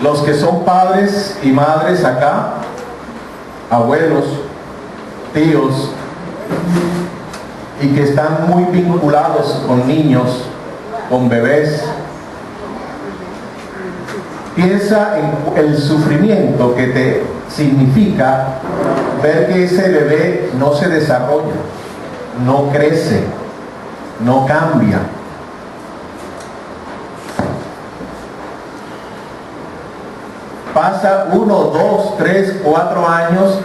Los que son padres y madres acá, abuelos, tíos, y que están muy vinculados con niños, con bebés, piensa en el sufrimiento que te significa ver que ese bebé no se desarrolla, no crece, no cambia. Pasa 1, 2, 3, 4 años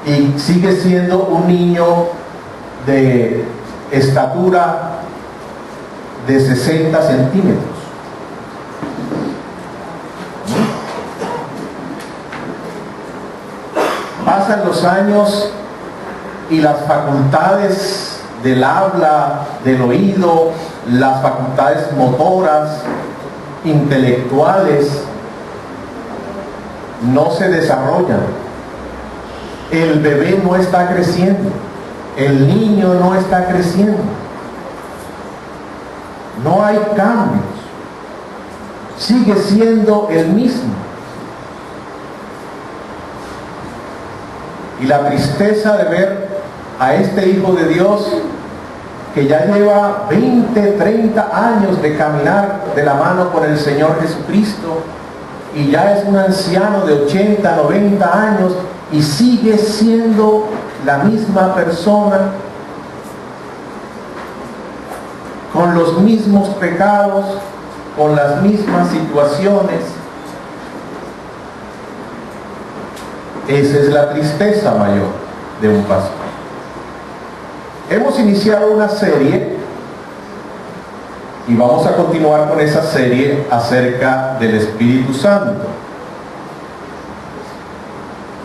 y sigue siendo un niño de estatura de 60 centímetros. Pasan los años y las facultades del habla, del oído, las facultades motoras, intelectuales, no se desarrollan. El bebé no está creciendo, el niño no está creciendo, no hay cambios, sigue siendo el mismo. Y la tristeza de ver a este Hijo de Dios que ya lleva 20, 30 años de caminar de la mano con el Señor Jesucristo y ya es un anciano de 80, 90 años y sigue siendo la misma persona con los mismos pecados, con las mismas situaciones. Esa es la tristeza mayor de un pastor. Hemos iniciado una serie y vamos a continuar con esa serie acerca del Espíritu Santo.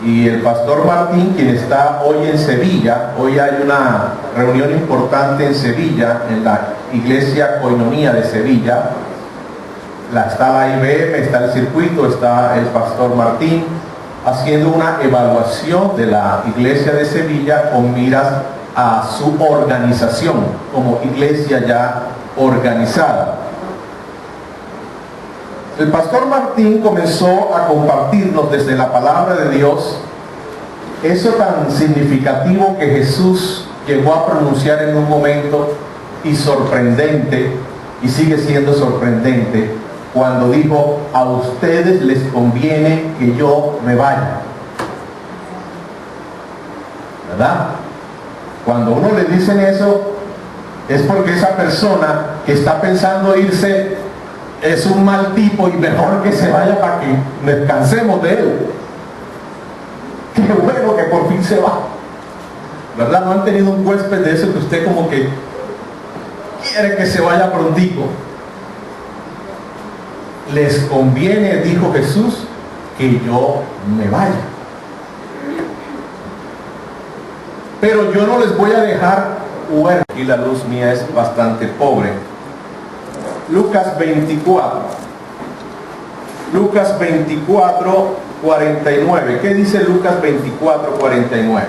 Y el pastor Martín, quien está hoy en Sevilla, hoy hay una reunión importante en Sevilla, en la iglesia Koinonia de Sevilla. Está la IBM, está el circuito, está el pastor Martín, haciendo una evaluación de la iglesia de Sevilla con miras a su organización como iglesia ya organizada. El pastor Martín comenzó a compartirnos desde la palabra de Dios eso tan significativo que Jesús llegó a pronunciar en un momento y sorprendente, y sigue siendo sorprendente, cuando dijo: a ustedes les conviene que yo me vaya. ¿Verdad? Cuando uno le dicen eso, es porque esa persona que está pensando irse es un mal tipo y mejor que se vaya para que descansemos de él. Qué bueno que por fin se va. ¿Verdad? ¿No han tenido un huésped de eso que usted como que quiere que se vaya prontico? Les conviene, dijo Jesús, que yo me vaya. Pero yo no les voy a dejar huérfanos. Y la luz mía es bastante pobre. Lucas 24. Lucas 24, 49. ¿Qué dice Lucas 24, 49?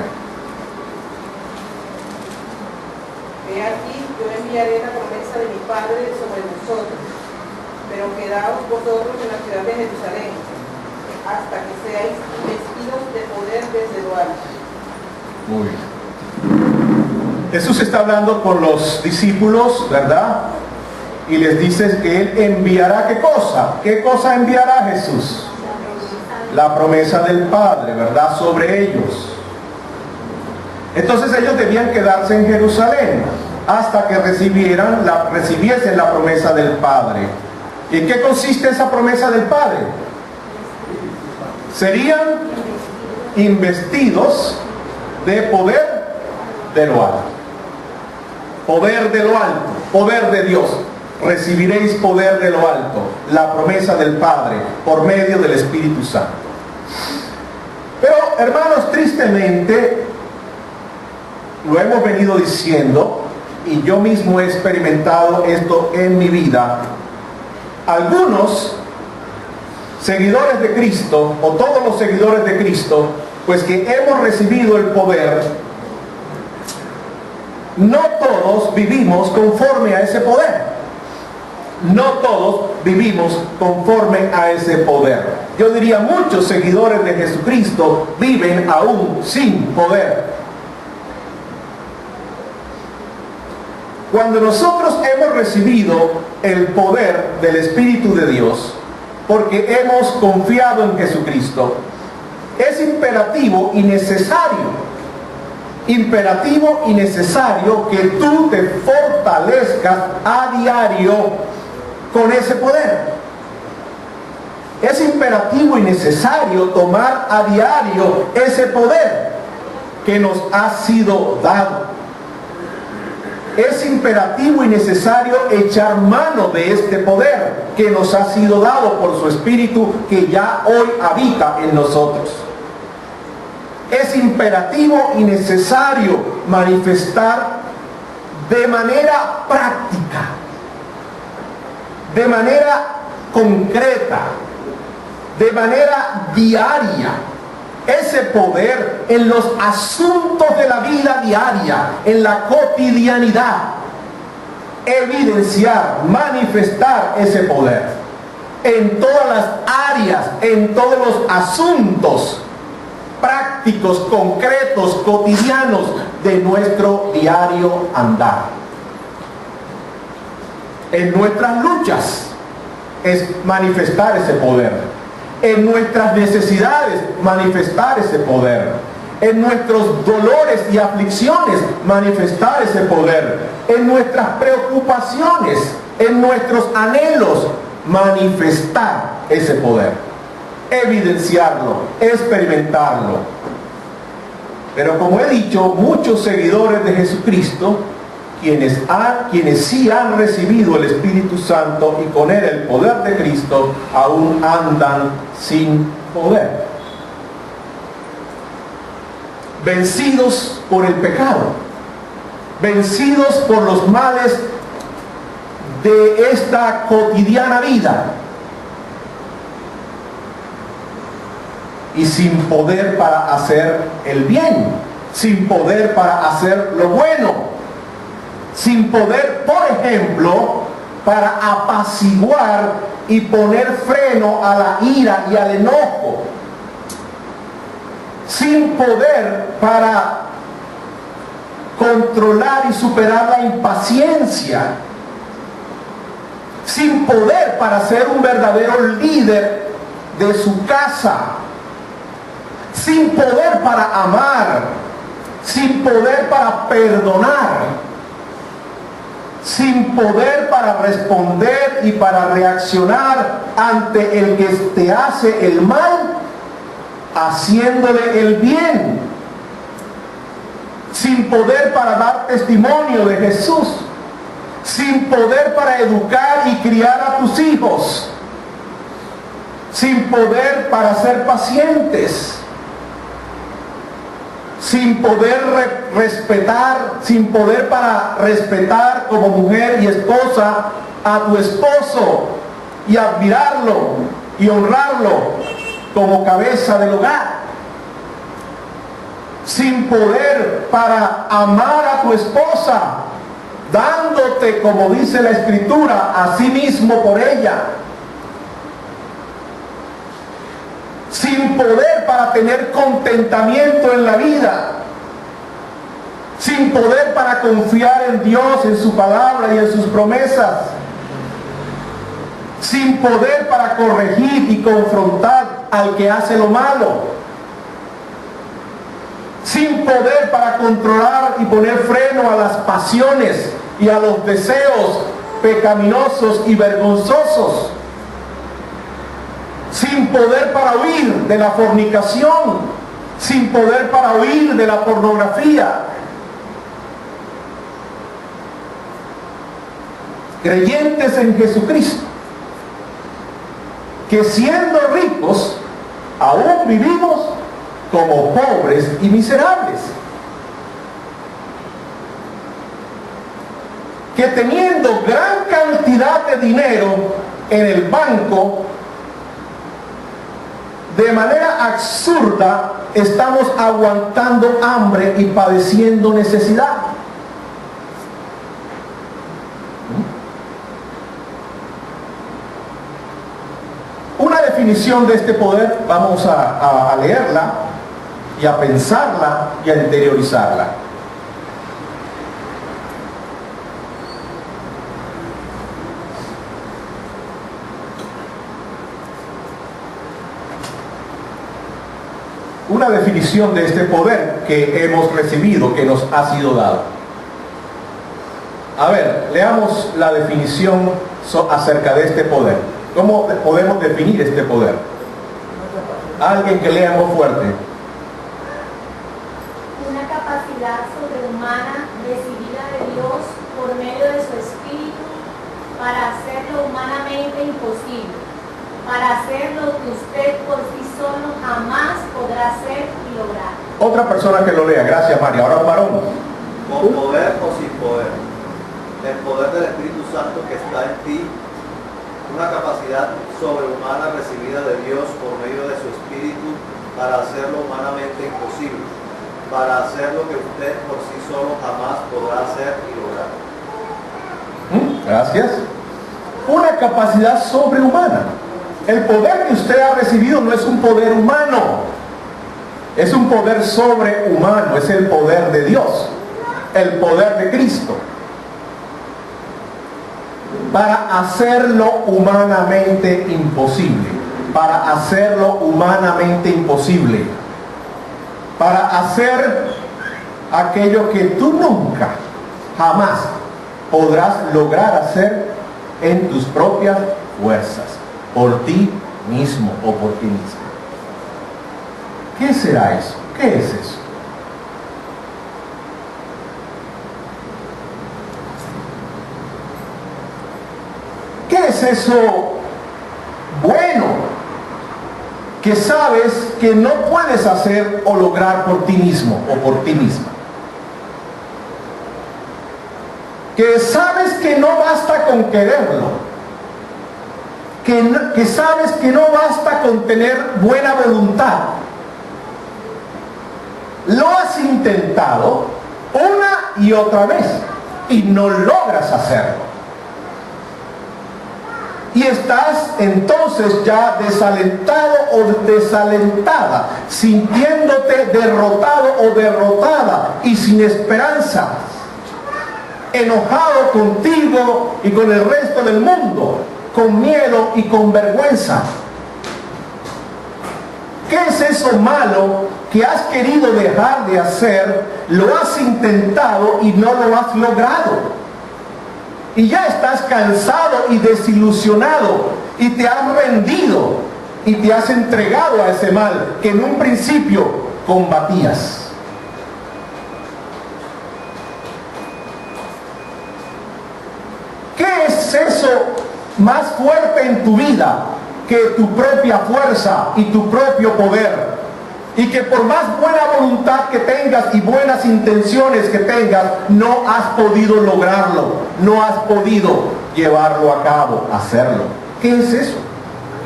He aquí, yo enviaré la promesa de mi Padre sobre vosotros, pero quedaos vosotros en la ciudad de Jerusalén, hasta que seáis vestidos de poder desde lo alto. Muy bien. Jesús está hablando con los discípulos, ¿verdad? Y les dice que Él enviará ¿qué cosa? ¿Qué cosa enviará Jesús? La promesa del Padre, ¿verdad? Sobre ellos. Entonces ellos debían quedarse en Jerusalén hasta que recibiesen la promesa del Padre. ¿Y en qué consiste esa promesa del Padre? Serían investidos de poder de lo alto. Poder de lo alto, poder de Dios. Recibiréis poder de lo alto, la promesa del Padre, por medio del Espíritu Santo. Pero, hermanos, tristemente, lo hemos venido diciendo, y yo mismo he experimentado esto en mi vida. Algunos seguidores de Cristo, o todos los seguidores de Cristo, pues que hemos recibido el poder, no todos vivimos conforme a ese poder. no todos vivimos conforme a ese poder. Yo diría, muchos seguidores de Jesucristo viven aún sin poder. Cuando nosotros hemos recibido el poder del Espíritu de Dios, porque hemos confiado en Jesucristo, es imperativo y necesario que tú te fortalezcas a diario con ese poder. Es imperativo y necesario tomar a diario ese poder que nos ha sido dado. Es imperativo y necesario echar mano de este poder que nos ha sido dado por su Espíritu, que ya hoy habita en nosotros. Es imperativo y necesario manifestar de manera práctica, de manera concreta, de manera diaria, ese poder en los asuntos de la vida diaria, en la cotidianidad. Evidenciar, manifestar ese poder en todas las áreas, en todos los asuntos prácticos, concretos, cotidianos de nuestro diario andar. En nuestras luchas es manifestar ese poder. En nuestras necesidades, manifestar ese poder. En nuestros dolores y aflicciones, manifestar ese poder. En nuestras preocupaciones, en nuestros anhelos, manifestar ese poder. Evidenciarlo, experimentarlo. Pero como he dicho, muchos seguidores de Jesucristo, quienes sí han recibido el Espíritu Santo y con él el poder de Cristo, aún andan sin poder. Vencidos por el pecado, vencidos por los males de esta cotidiana vida y sin poder para hacer el bien, sin poder para hacer lo bueno, sin poder, por ejemplo, para apaciguar y poner freno a la ira y al enojo, sin poder para controlar y superar la impaciencia, sin poder para ser un verdadero líder de su casa, sin poder para amar, sin poder para perdonar, sin poder para responder y para reaccionar ante el que te hace el mal, haciéndole el bien, sin poder para dar testimonio de Jesús, sin poder para educar y criar a tus hijos, sin poder para ser pacientes, sin poder respetar, sin poder para respetar como mujer y esposa a tu esposo y admirarlo y honrarlo como cabeza del hogar, sin poder para amar a tu esposa, dándote, como dice la Escritura, a sí mismo por ella, sin poder para tener contentamiento en la vida, sin poder para confiar en Dios, en su palabra y en sus promesas, sin poder para corregir y confrontar al que hace lo malo, sin poder para controlar y poner freno a las pasiones y a los deseos pecaminosos y vergonzosos, sin poder para huir de la fornicación, sin poder para huir de la pornografía. Creyentes en Jesucristo, que siendo ricos, aún vivimos como pobres y miserables. Que teniendo gran cantidad de dinero en el banco, de manera absurda estamos aguantando hambre y padeciendo necesidad. Una definición de este poder, vamos a leerla y a pensarla y a interiorizarla. Una definición de este poder que hemos recibido, que nos ha sido dado. A ver, leamos la definición acerca de este poder. ¿Cómo podemos definir este poder? Alguien que lea muy fuerte. Una capacidad sobrehumana recibida de Dios por medio de su Espíritu para hacer lo humanamente imposible, para hacer lo que usted por sí solo jamás podrá hacer y lograr. Otra persona que lo lea. Gracias, María. Ahora un varón. Con poder o sin poder. El poder del Espíritu Santo que está en ti, una capacidad sobrehumana recibida de Dios por medio de su Espíritu para hacer lo humanamente imposible, para hacer lo que usted por sí solo jamás podrá hacer y lograr. Gracias. Una capacidad sobrehumana. El poder que usted ha recibido no es un poder humano, es un poder sobrehumano, es el poder de Dios, el poder de Cristo, para hacerlo humanamente imposible, para hacerlo humanamente imposible, para hacer aquello que tú nunca, jamás podrás lograr hacer en tus propias fuerzas, por ti mismo o por ti mismo. ¿Qué será eso? ¿Qué es eso? ¿Qué es eso bueno que sabes que no puedes hacer o lograr por ti mismo o por ti misma? Que sabes que no basta con quererlo, que sabes que no basta con tener buena voluntad. Lo has intentado una y otra vez y no logras hacerlo. Y estás entonces ya desalentado o desalentada, sintiéndote derrotado o derrotada y sin esperanza, enojado contigo y con el resto del mundo, con miedo y con vergüenza. ¿Qué es eso malo que has querido dejar de hacer? Lo has intentado y no lo has logrado. Y ya estás cansado y desilusionado y te has rendido y te has entregado a ese mal que en un principio combatías. ¿Qué es eso más fuerte en tu vida que tu propia fuerza y tu propio poder? Y que por más buena voluntad que tengas y buenas intenciones que tengas, no has podido lograrlo, no has podido llevarlo a cabo, hacerlo. ¿Qué es eso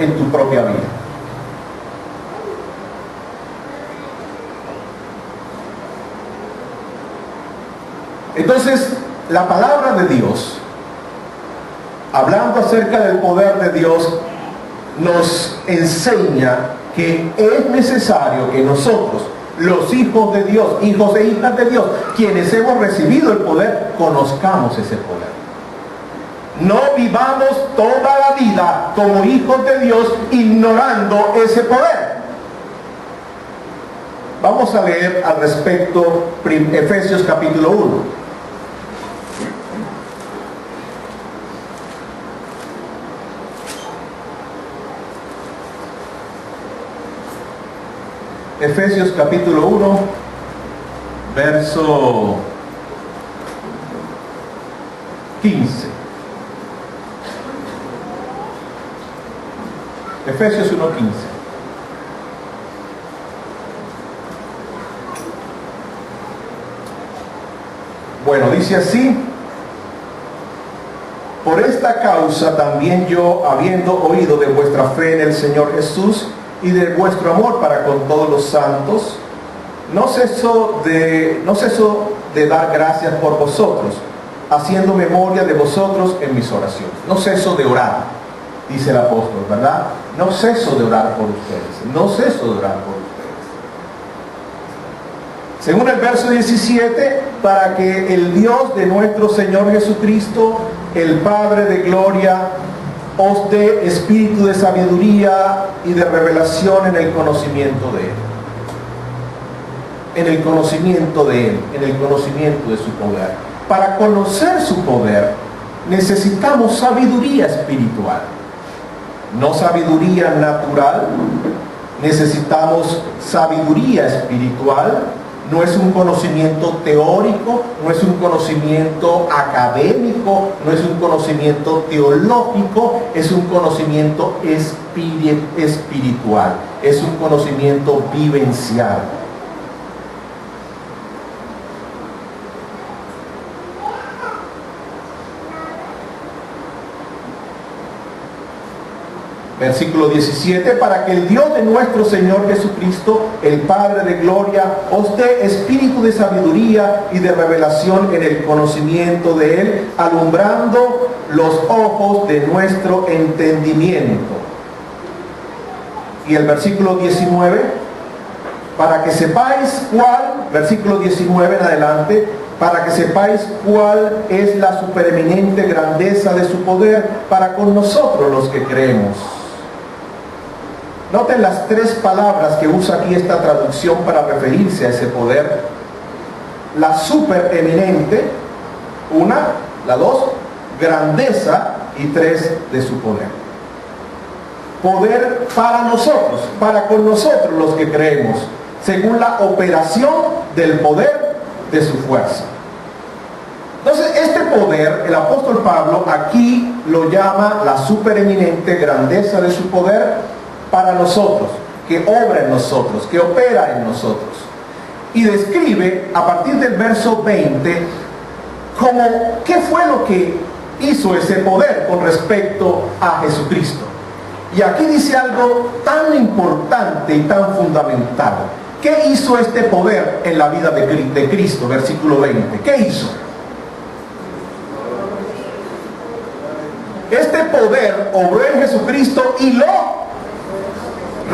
en tu propia vida? Entonces, la palabra de Dios, hablando acerca del poder de Dios, nos enseña que es necesario que nosotros, los hijos de Dios, hijos e hijas de Dios, quienes hemos recibido el poder, conozcamos ese poder. No vivamos toda la vida como hijos de Dios ignorando ese poder. Vamos a leer al respecto Efesios capítulo 1. Efesios capítulo 1, verso 15. Efesios 1:15. Bueno, dice así: por esta causa también yo, habiendo oído de vuestra fe en el Señor Jesús y de vuestro amor para con todos los santos, no ceso de dar gracias por vosotros, haciendo memoria de vosotros en mis oraciones. No ceso de orar. dice el apóstol, ¿verdad? No ceso de orar por ustedes, no ceso de orar por ustedes. Según el verso 17, para que el Dios de nuestro Señor Jesucristo, el Padre de gloria, os dé espíritu de sabiduría y de revelación en el conocimiento de Él. En el conocimiento de Él, en el conocimiento de su poder. Para conocer su poder, necesitamos sabiduría espiritual. No sabiduría natural, necesitamos sabiduría espiritual. No es un conocimiento teórico, no es un conocimiento académico, no es un conocimiento teológico, es un conocimiento espiritual, es un conocimiento vivencial. Versículo 17, para que el Dios de nuestro Señor Jesucristo, el Padre de gloria, os dé espíritu de sabiduría y de revelación en el conocimiento de Él, alumbrando los ojos de nuestro entendimiento. Y el versículo 19, para que sepáis cuál, versículo 19 en adelante, para que sepáis cuál es la supereminente grandeza de su poder para con nosotros los que creemos. Noten las tres palabras que usa aquí esta traducción para referirse a ese poder. La supereminente, una, la dos, grandeza, y tres, de su poder. Poder para nosotros, para con nosotros los que creemos, según la operación del poder de su fuerza. Entonces, este poder, el apóstol Pablo aquí lo llama la supereminente grandeza de su poder para nosotros, que obra en nosotros, que opera en nosotros. Y describe a partir del verso 20 como qué fue lo que hizo ese poder con respecto a Jesucristo. Y aquí dice algo tan importante y tan fundamental. ¿Qué hizo este poder en la vida de Cristo? Versículo 20. ¿Qué hizo? Este poder obró en Jesucristo y lo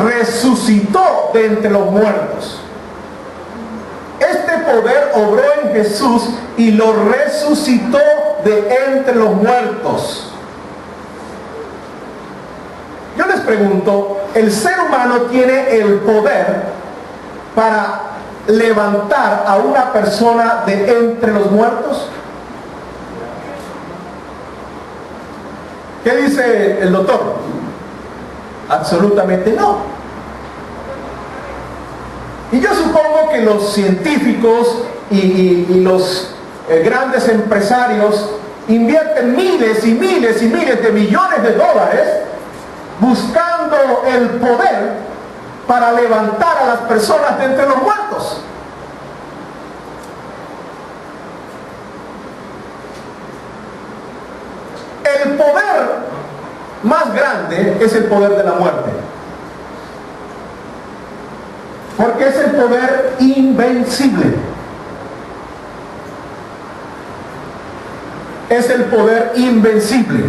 resucitó de entre los muertos. Este poder obró en Jesús y lo resucitó de entre los muertos. Yo les pregunto, ¿el ser humano tiene el poder para levantar a una persona de entre los muertos? ¿Qué dice el doctor? Absolutamente no. Y yo supongo que los científicos y los grandes empresarios invierten miles y miles y miles de millones de dólares buscando el poder para levantar a las personas de entre los muertos. El poder más grande es el poder de la muerte, porque es el poder invencible. Es el poder invencible.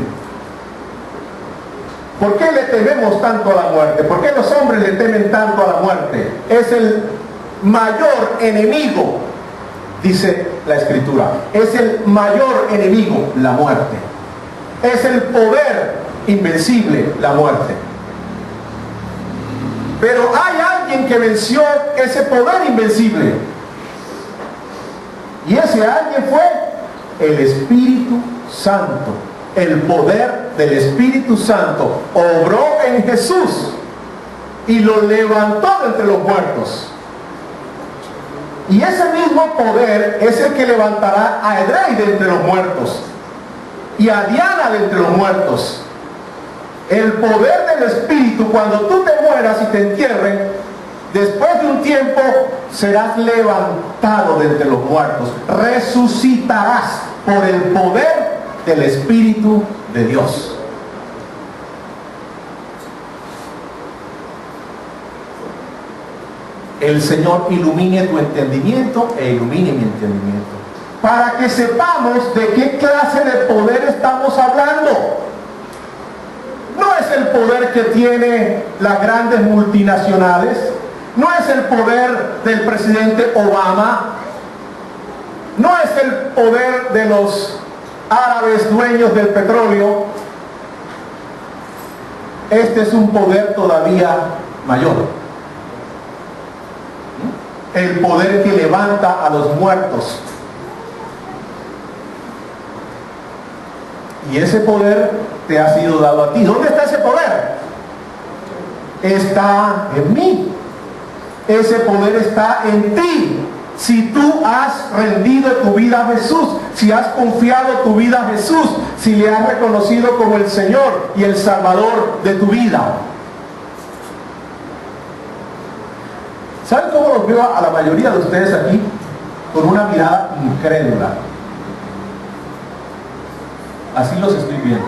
¿Por qué le tememos tanto a la muerte? ¿Por qué los hombres le temen tanto a la muerte? Es el mayor enemigo, dice la Escritura. Es el mayor enemigo, la muerte. Es el poder invencible, la muerte. Pero hay alguien que venció ese poder invencible, y ese alguien fue el Espíritu Santo. El poder del Espíritu Santo obró en Jesús y lo levantó de entre los muertos. Y ese mismo poder es el que levantará a Edrey de entre los muertos y a Diana de entre los muertos. El poder del Espíritu, cuando tú te mueras y te entierren, después de un tiempo serás levantado de entre los muertos. Resucitarás por el poder del Espíritu de Dios. El Señor ilumine tu entendimiento e ilumine mi entendimiento, para que sepamos de qué clase de poder estamos hablando. No el poder que tiene las grandes multinacionales, no es el poder del presidente Obama, no es el poder de los árabes dueños del petróleo. Este es un poder todavía mayor. El poder que levanta a los muertos. Y ese poder te ha sido dado a ti. ¿Dónde está ese poder? Está en mí. Ese poder está en ti. Si tú has rendido tu vida a Jesús, si has confiado tu vida a Jesús, si le has reconocido como el Señor y el Salvador de tu vida. ¿Saben cómo los veo a la mayoría de ustedes aquí? Con una mirada incrédula. Así los estoy viendo,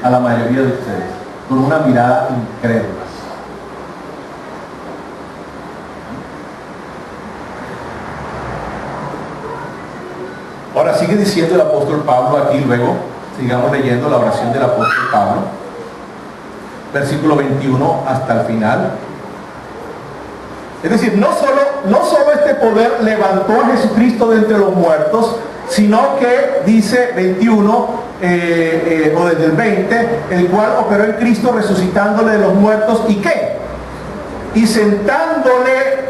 a la mayoría de ustedes, con una mirada incrédula. Ahora sigue diciendo el apóstol Pablo aquí, luego sigamos leyendo la oración del apóstol Pablo, versículo 21 hasta el final. Es decir, no solo este poder levantó a Jesucristo de entre los muertos, sino que dice 21 o desde el 20, el cual operó en Cristo resucitándole de los muertos, ¿y qué? Y sentándole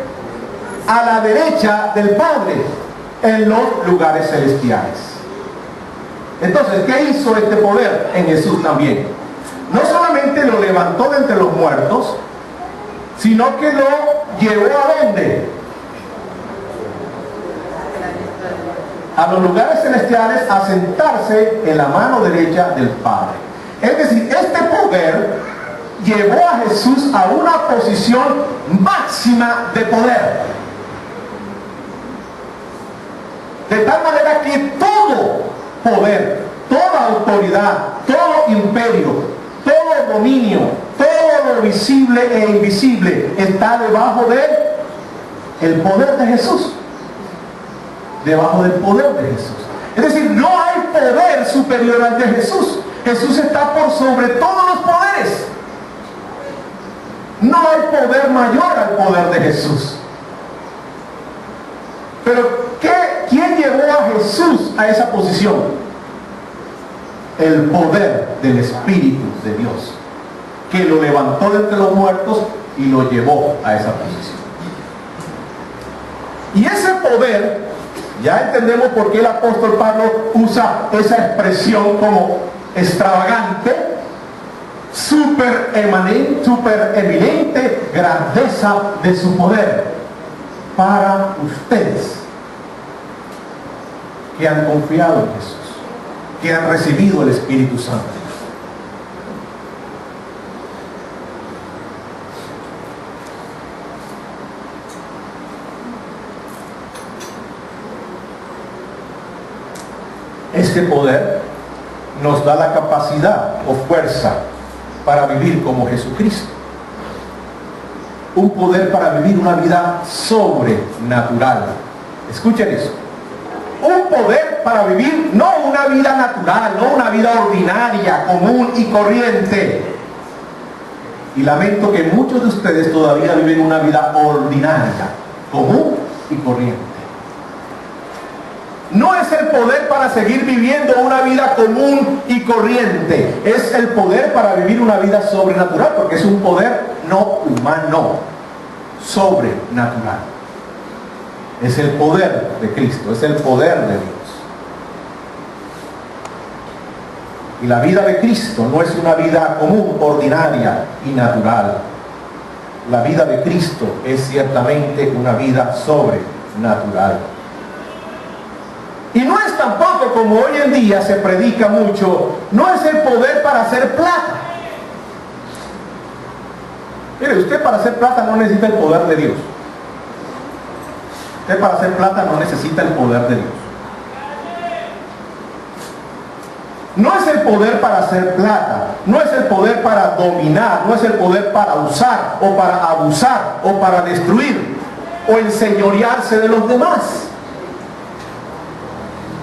a la derecha del Padre en los lugares celestiales. Entonces, ¿qué hizo este poder en Jesús también? No solamente lo levantó de entre los muertos, sino que lo llevó ¿a dónde? A los lugares celestiales, a sentarse en la mano derecha del Padre. Es decir, este poder llevó a Jesús a una posición máxima de poder. De tal manera que todo poder, toda autoridad, todo imperio, todo dominio, todo lo visible e invisible está debajo del poder de Jesús. Debajo del poder de Jesús. Es decir, no hay poder superior al de Jesús. Jesús está por sobre todos los poderes. No hay poder mayor al poder de Jesús. Pero ¿quién llevó a Jesús a esa posición? El poder del Espíritu de Dios, que lo levantó de entre los muertos y lo llevó a esa posición. Y ese poder, ya entendemos por qué el apóstol Pablo usa esa expresión como extravagante, super eminente grandeza de su poder para ustedes que han confiado en Jesús, que han recibido el Espíritu Santo. Este poder nos da la capacidad o fuerza para vivir como Jesucristo. Un poder para vivir una vida sobrenatural. Escuchen eso. Un poder para vivir no una vida natural, no una vida ordinaria, común y corriente. Y lamento que muchos de ustedes todavía viven una vida ordinaria, común y corriente. No es el poder para seguir viviendo una vida común y corriente. Es el poder para vivir una vida sobrenatural, porque es un poder no humano, sobrenatural. Es el poder de Cristo, es el poder de Dios. Y la vida de Cristo no es una vida común, ordinaria y natural. La vida de Cristo es ciertamente una vida sobrenatural. Y no es tampoco, como hoy en día se predica mucho, no es el poder para hacer plata. Mire, usted para hacer plata no necesita el poder de Dios. Usted para hacer plata no necesita el poder de Dios. No es el poder para hacer plata, no es el poder para dominar, no es el poder para usar o para abusar o para destruir o enseñorearse de los demás.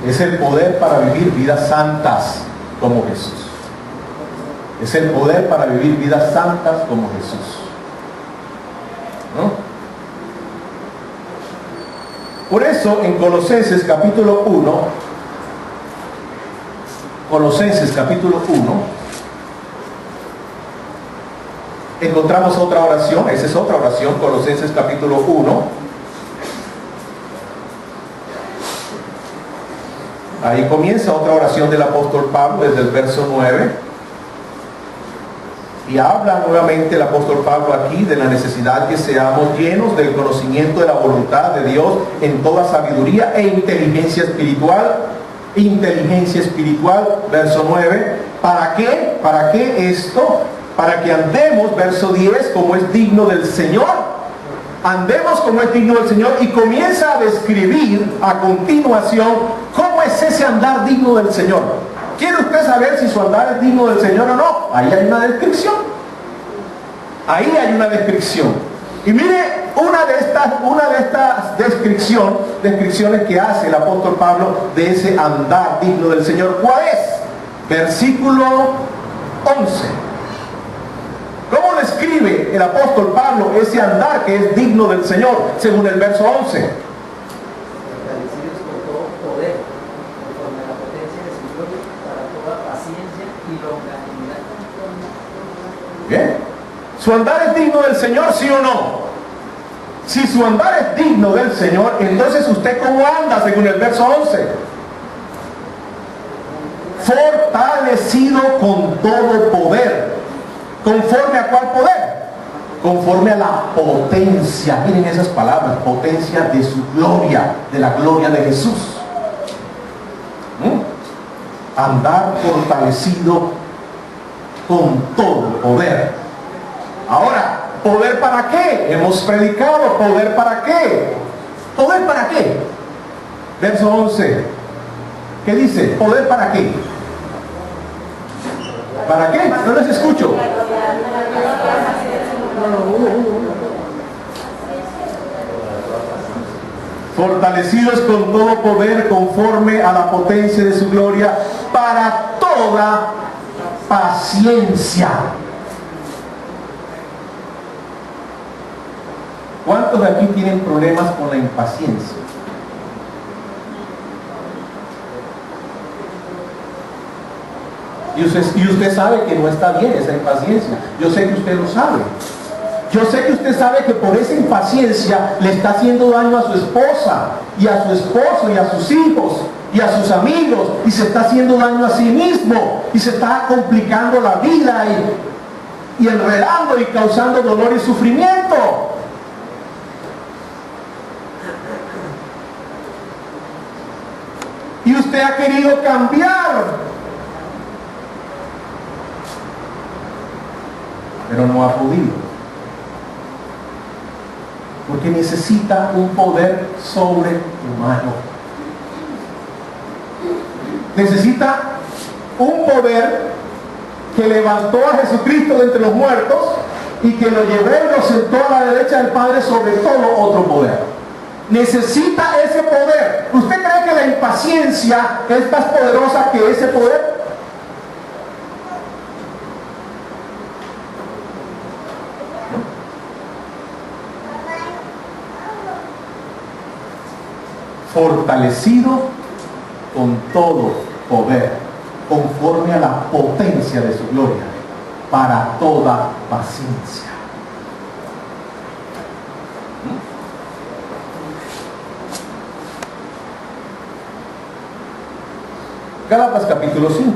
Es el poder para vivir vidas santas como Jesús. Es el poder para vivir vidas santas como Jesús, ¿no? Por eso en Colosenses capítulo 1, encontramos otra oración. Esa es otra oración, Colosenses capítulo 1. Ahí comienza otra oración del apóstol Pablo desde el verso 9. Y habla nuevamente el apóstol Pablo aquí de la necesidad que seamos llenos del conocimiento de la voluntad de Dios en toda sabiduría e inteligencia espiritual. Inteligencia espiritual, verso 9. ¿Para qué? ¿Para qué esto? Para que andemos, verso 10, como es digno del Señor. Andemos como es digno del Señor, y comienza a describir a continuación cómo es ese andar digno del Señor. ¿Quiere usted saber si su andar es digno del Señor o no? Ahí hay una descripción. Ahí hay una descripción. Y mire, una de estas descripciones que hace el apóstol Pablo de ese andar digno del Señor, ¿cuál es? Versículo 11. ¿Cómo describe el apóstol Pablo ese andar que es digno del Señor, según el verso 11? Fortalecidos con todo poder, conforme a la potencia de su gloria, para toda paciencia y longanimidad. Bien. ¿Su andar es digno del Señor, sí o no? Si su andar es digno del Señor, entonces usted ¿cómo anda, según el verso 11? Fortalecido con todo poder. ¿Conforme a cuál poder? Conforme a la potencia. Miren esas palabras: potencia de su gloria, de la gloria de Jesús. Andar fortalecido con todo poder. Ahora, ¿poder para qué? Hemos predicado, ¿poder para qué? ¿Poder para qué? Verso 11. ¿Qué dice? ¿Poder para qué? ¿Para qué? No les escucho. Fortalecidos con todo poder conforme a la potencia de su gloria, para toda paciencia. ¿Cuántos de aquí tienen problemas con la impaciencia? Y usted sabe que no está bien esa impaciencia. Yo sé que usted lo sabe. Yo sé que usted sabe que por esa impaciencia le está haciendo daño a su esposa, y a su esposo, y a sus hijos, y a sus amigos, y se está haciendo daño a sí mismo, y se está complicando la vida, y enredando y causando dolor y sufrimiento. Y usted ha querido cambiar, pero no ha podido, porque necesita un poder sobrehumano. Necesita un poder que levantó a Jesucristo de entre los muertos y que lo llevó y lo sentó a la derecha del Padre sobre todo otro poder. Necesita ese poder. ¿Usted cree que la impaciencia es más poderosa que ese poder? Fortalecido con todo poder, conforme a la potencia de su gloria, para toda paciencia. Gálatas capítulo 5.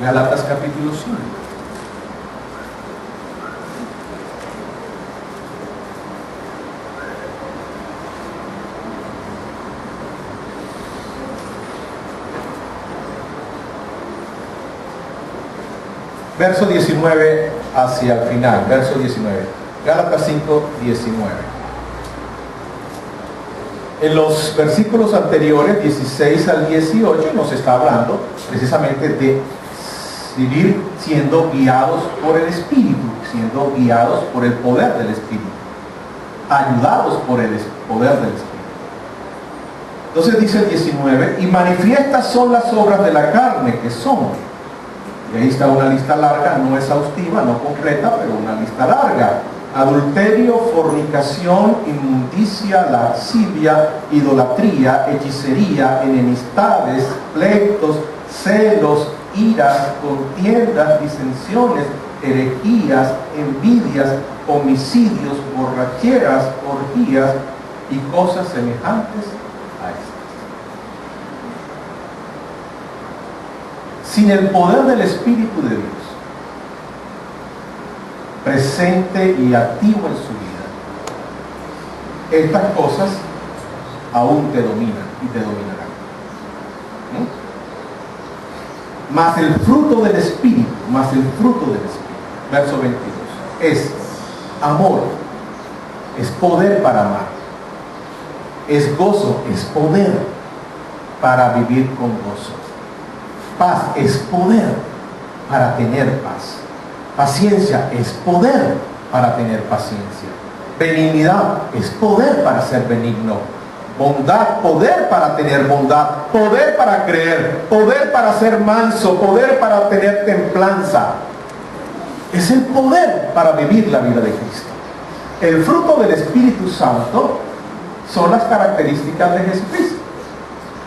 Gálatas capítulo 5. Verso 19 hacia el final, verso 19. Gálatas 5, 19. En los versículos anteriores, 16 al 18, nos está hablando precisamente de vivir siendo guiados por el Espíritu, siendo guiados por el poder del Espíritu, ayudados por el poder del Espíritu. Entonces dice el 19, y manifiestas son las obras de la carne, que son. Y ahí está una lista larga, no exhaustiva, no completa, pero una lista larga. Adulterio, fornicación, inmundicia, lascivia, idolatría, hechicería, enemistades, pleitos, celos, iras, contiendas, disensiones, herejías, envidias, homicidios, borracheras, orgías y cosas semejantes a estas. Sin el poder del Espíritu de Dios presente y activo en su vida, estas cosas aún te dominan y te dominarán. Mas el fruto del Espíritu, verso 22, es amor, es poder para amar, es gozo, es poder para vivir con gozo, paz es poder para tener paz, paciencia es poder para tener paciencia, benignidad es poder para ser benigno, bondad, poder para tener bondad, poder para creer, poder para ser manso, poder para tener templanza. Es el poder para vivir la vida de Cristo. El fruto del Espíritu Santo son las características de Jesucristo.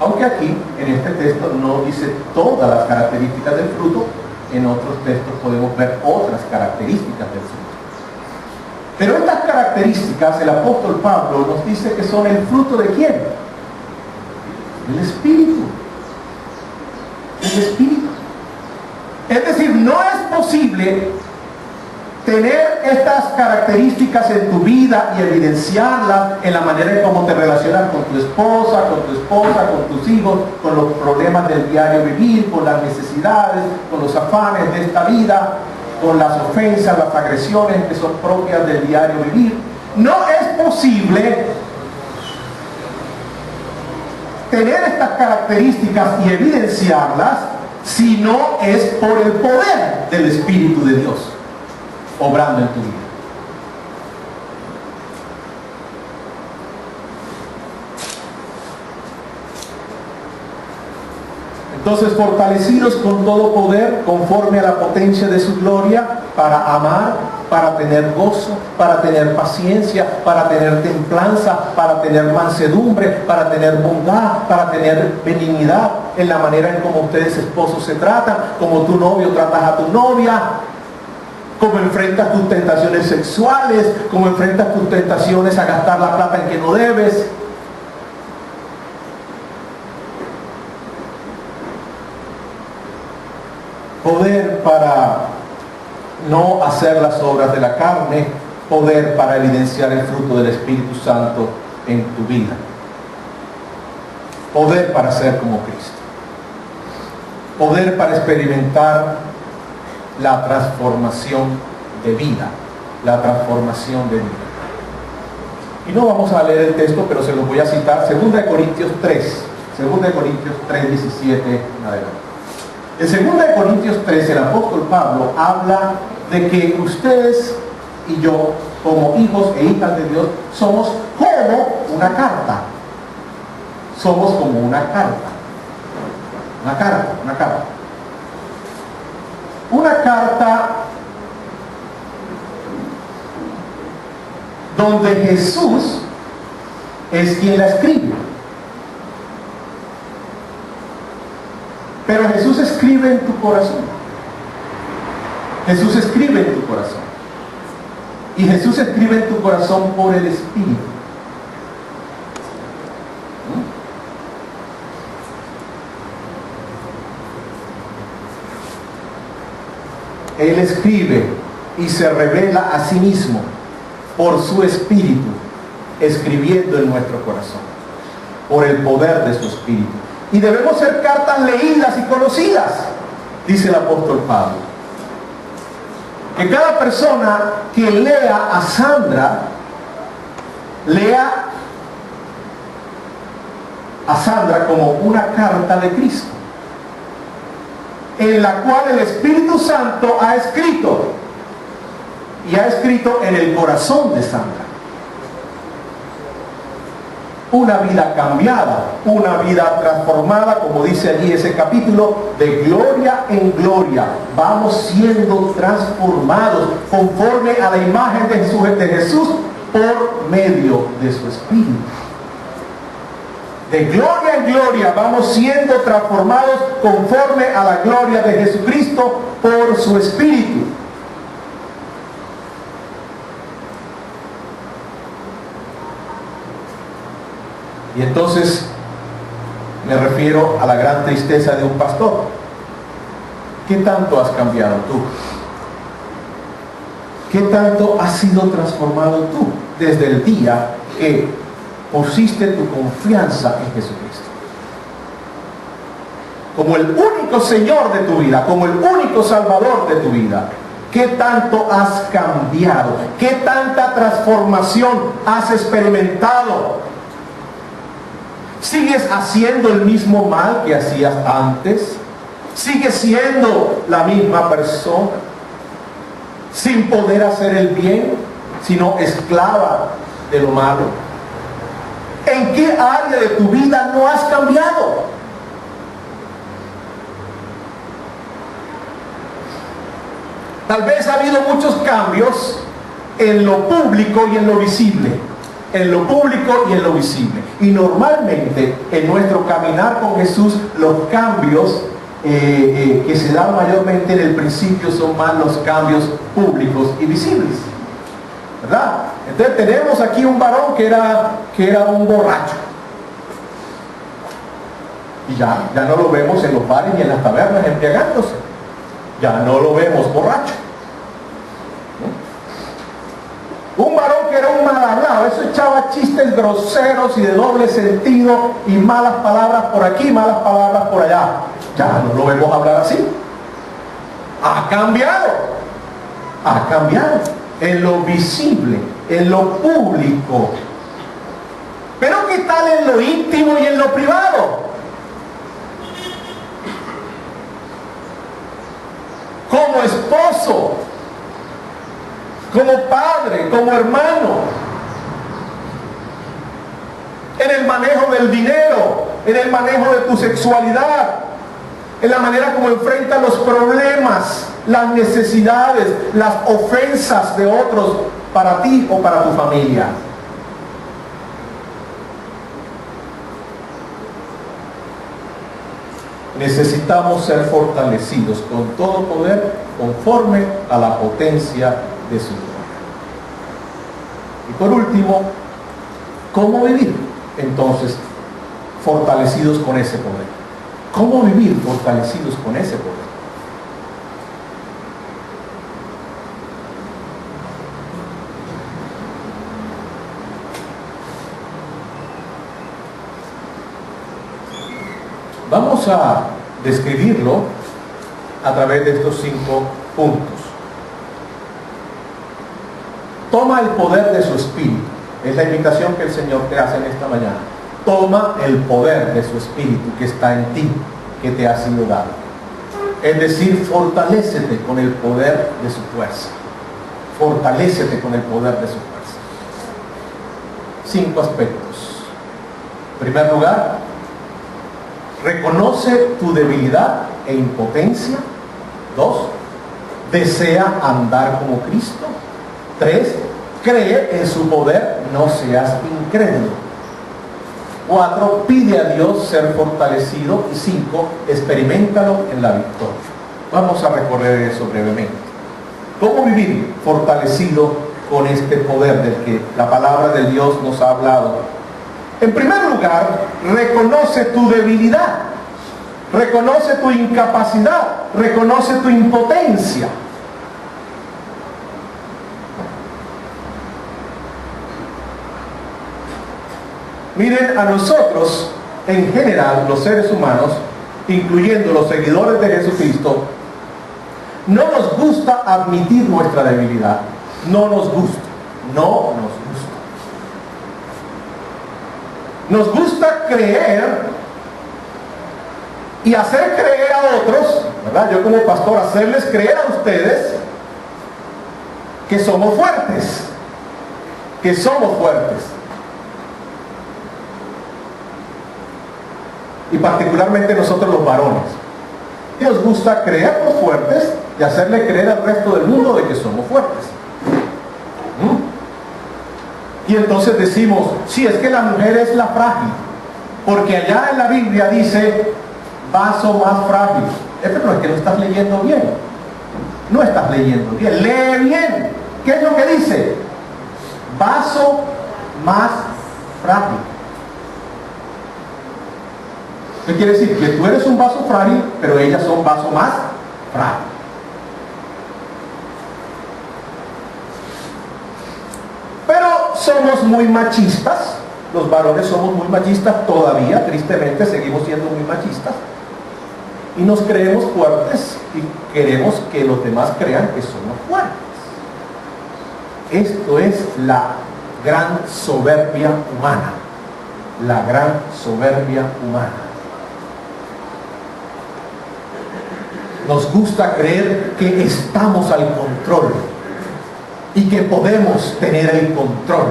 Aunque aquí, en este texto, no dice todas las características del fruto, en otros textos podemos ver otras características del fruto. Pero estas características, el apóstol Pablo nos dice que son el fruto ¿de quién? El Espíritu. El Espíritu. Es decir, no es posible tener estas características en tu vida y evidenciarlas en la manera en cómo te relacionas con tu esposa, con tus hijos, con los problemas del diario vivir, con las necesidades, con los afanes de esta vida, con las ofensas, las agresiones que son propias del diario vivir. No es posible tener estas características y evidenciarlas si no es por el poder del Espíritu de Dios obrando en tu vida. Entonces, fortalecidos con todo poder, conforme a la potencia de su gloria, para amar, para tener gozo, para tener paciencia, para tener templanza, para tener mansedumbre, para tener bondad, para tener benignidad, en la manera en cómo ustedes esposos se tratan, como tu novio tratas a tu novia, cómo enfrentas tus tentaciones sexuales, cómo enfrentas tus tentaciones a gastar la plata en que no debes. Poder para no hacer las obras de la carne, poder para evidenciar el fruto del Espíritu Santo en tu vida, poder para ser como Cristo, poder para experimentar la transformación de vida, la transformación de vida. Y no vamos a leer el texto, pero se los voy a citar, 2 Corintios 3, 2 Corintios 3, 17 en adelante. En 2 Corintios 3, el apóstol Pablo habla de que ustedes y yo, como hijos e hijas de Dios, somos como una carta. Somos como una carta. Una carta. Una carta donde Jesús es quien la escribe. Pero Jesús escribe en tu corazón. Jesús escribe en tu corazón. Y Jesús escribe en tu corazón por el Espíritu. Él escribe y se revela a sí mismo por su Espíritu, escribiendo en nuestro corazón, por el poder de su Espíritu. Y debemos ser cartas leídas y conocidas, dice el apóstol Pablo. Que cada persona que lea a Sandra, lea a Sandra como una carta de Cristo, en la cual el Espíritu Santo ha escrito, y ha escrito en el corazón de Sandra. una vida cambiada, una vida transformada, como dice allí ese capítulo, de gloria en gloria. Vamos siendo transformados conforme a la imagen de Jesús por medio de su Espíritu. De gloria en gloria vamos siendo transformados conforme a la gloria de Jesucristo por su Espíritu. Y entonces me refiero a la gran tristeza de un pastor. ¿Qué tanto has cambiado tú? ¿Qué tanto has sido transformado tú desde el día que pusiste tu confianza en Jesucristo? Como el único Señor de tu vida, como el único Salvador de tu vida. ¿Qué tanto has cambiado? ¿Qué tanta transformación has experimentado? ¿Sigues haciendo el mismo mal que hacías antes? ¿Sigues siendo la misma persona? Sin poder hacer el bien, sino esclava de lo malo. ¿En qué área de tu vida no has cambiado? Tal vez ha habido muchos cambios en lo público y en lo visible. En lo público y en lo visible. Y normalmente en nuestro caminar con Jesús los cambios que se dan mayormente en el principio son más los cambios públicos y visibles, ¿verdad? Entonces tenemos aquí un varón que era un borracho y ya no lo vemos en los bares ni en las tabernas embriagándose, ya no lo vemos borracho. Un varón que era un mal hablado, eso echaba chistes groseros y de doble sentido y malas palabras por aquí, malas palabras por allá. Ya no lo vemos hablar así. Ha cambiado en lo visible, en lo público. Pero ¿qué tal en lo íntimo y en lo privado? Como esposo, como padre, como hermano, en el manejo del dinero, en el manejo de tu sexualidad, en la manera como enfrentas los problemas, las necesidades, las ofensas de otros para ti o para tu familia. Necesitamos ser fortalecidos con todo poder conforme a la potencia de su gloria. Y por último, ¿cómo vivir? Entonces, fortalecidos con ese poder. ¿Cómo vivir fortalecidos con ese poder? Vamos a describirlo a través de estos 5 puntos. Toma el poder de su espíritu. Es la invitación que el Señor te hace en esta mañana. Toma el poder de su espíritu que está en ti, que te ha sido dado. Es decir, fortalécete con el poder de su fuerza. Fortalécete con el poder de su fuerza. 5 aspectos. En primer lugar, reconoce tu debilidad e impotencia. 2, desea andar como Cristo. 3, cree en su poder, no seas incrédulo. 4, pide a Dios ser fortalecido. Y 5, experiméntalo en la victoria. Vamos a recorrer eso brevemente. ¿Cómo vivir fortalecido con este poder del que la palabra de Dios nos ha hablado? En primer lugar, reconoce tu debilidad, reconoce tu incapacidad, reconoce tu impotencia. Miren, a nosotros, en general, los seres humanos, incluyendo los seguidores de Jesucristo, no nos gusta admitir nuestra debilidad. No nos gusta. Nos gusta creer y hacer creer a otros, ¿verdad? Yo como pastor, hacerles creer a ustedes que somos fuertes. y particularmente nosotros los varones. Y nos gusta creernos fuertes y hacerle creer al resto del mundo de que somos fuertes. Y entonces decimos, sí, es que la mujer es la frágil, porque allá en la Biblia dice vaso más frágil. Pero es que no estás leyendo bien. No estás leyendo bien. Lee bien. ¿Qué es lo que dice? Vaso más frágil. ¿Qué quiere decir? Que tú eres un vaso frágil, pero ellas son vaso más frágil. Pero somos muy machistas. Los varones somos muy machistas todavía, tristemente seguimos siendo muy machistas. Y nos creemos fuertes y queremos que los demás crean que somos fuertes. Esto es la gran soberbia humana. La gran soberbia humana. Nos gusta creer que estamos al control y que podemos tener el control.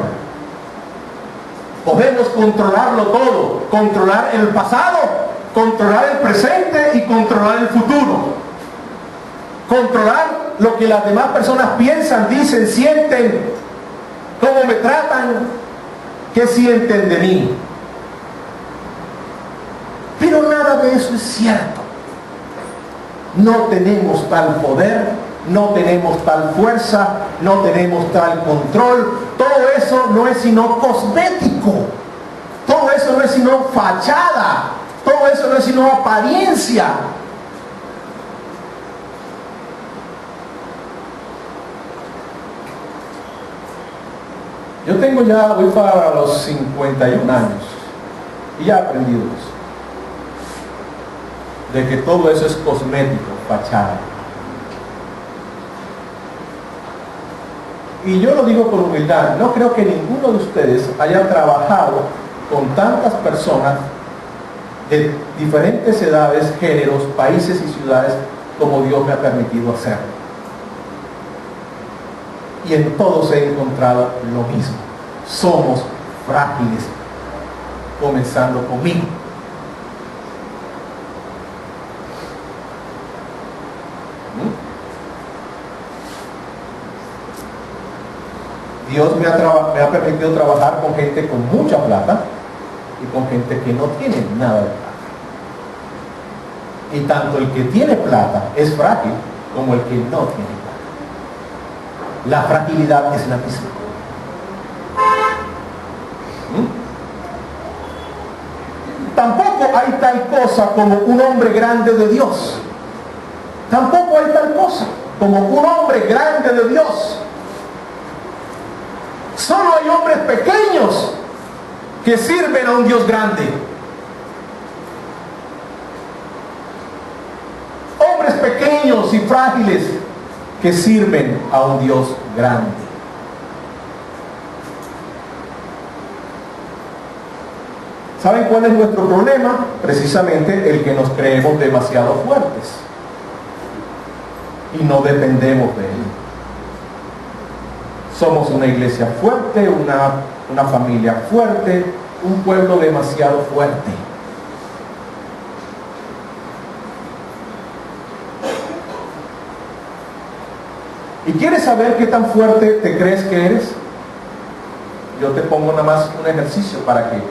Podemos controlarlo todo, controlar el pasado, controlar el presente y controlar el futuro. Controlar lo que las demás personas piensan, dicen, sienten, cómo me tratan, qué sienten de mí. Pero nada de eso es cierto. No tenemos tal poder, no tenemos tal fuerza, no tenemos tal control. Todo eso no es sino cosmético. Todo eso no es sino fachada. Todo eso no es sino apariencia. Yo tengo ya, voy para los 51 años y ya he aprendido eso. De que todo eso es cosmético, fachada. Y yo lo digo con humildad, no creo que ninguno de ustedes haya trabajado con tantas personas de diferentes edades, géneros, países y ciudades como Dios me ha permitido hacerlo. Y en todos he encontrado lo mismo. Somos frágiles, comenzando conmigo. Dios me ha permitido trabajar con gente con mucha plata y con gente que no tiene nada de plata. Y tanto el que tiene plata es frágil como el que no tiene plata. La fragilidad es la misma. Tampoco hay tal cosa como un hombre grande de Dios. Tampoco hay tal cosa como un hombre grande de Dios. Solo hay hombres pequeños que sirven a un Dios grande. Hombres pequeños y frágiles que sirven a un Dios grande. ¿Saben cuál es nuestro problema? Precisamente el que nos creemos demasiado fuertes y no dependemos de Él. Somos una iglesia fuerte, una familia fuerte, un pueblo demasiado fuerte. ¿Y quieres saber qué tan fuerte te crees que eres? Yo te pongo nada más un ejercicio para que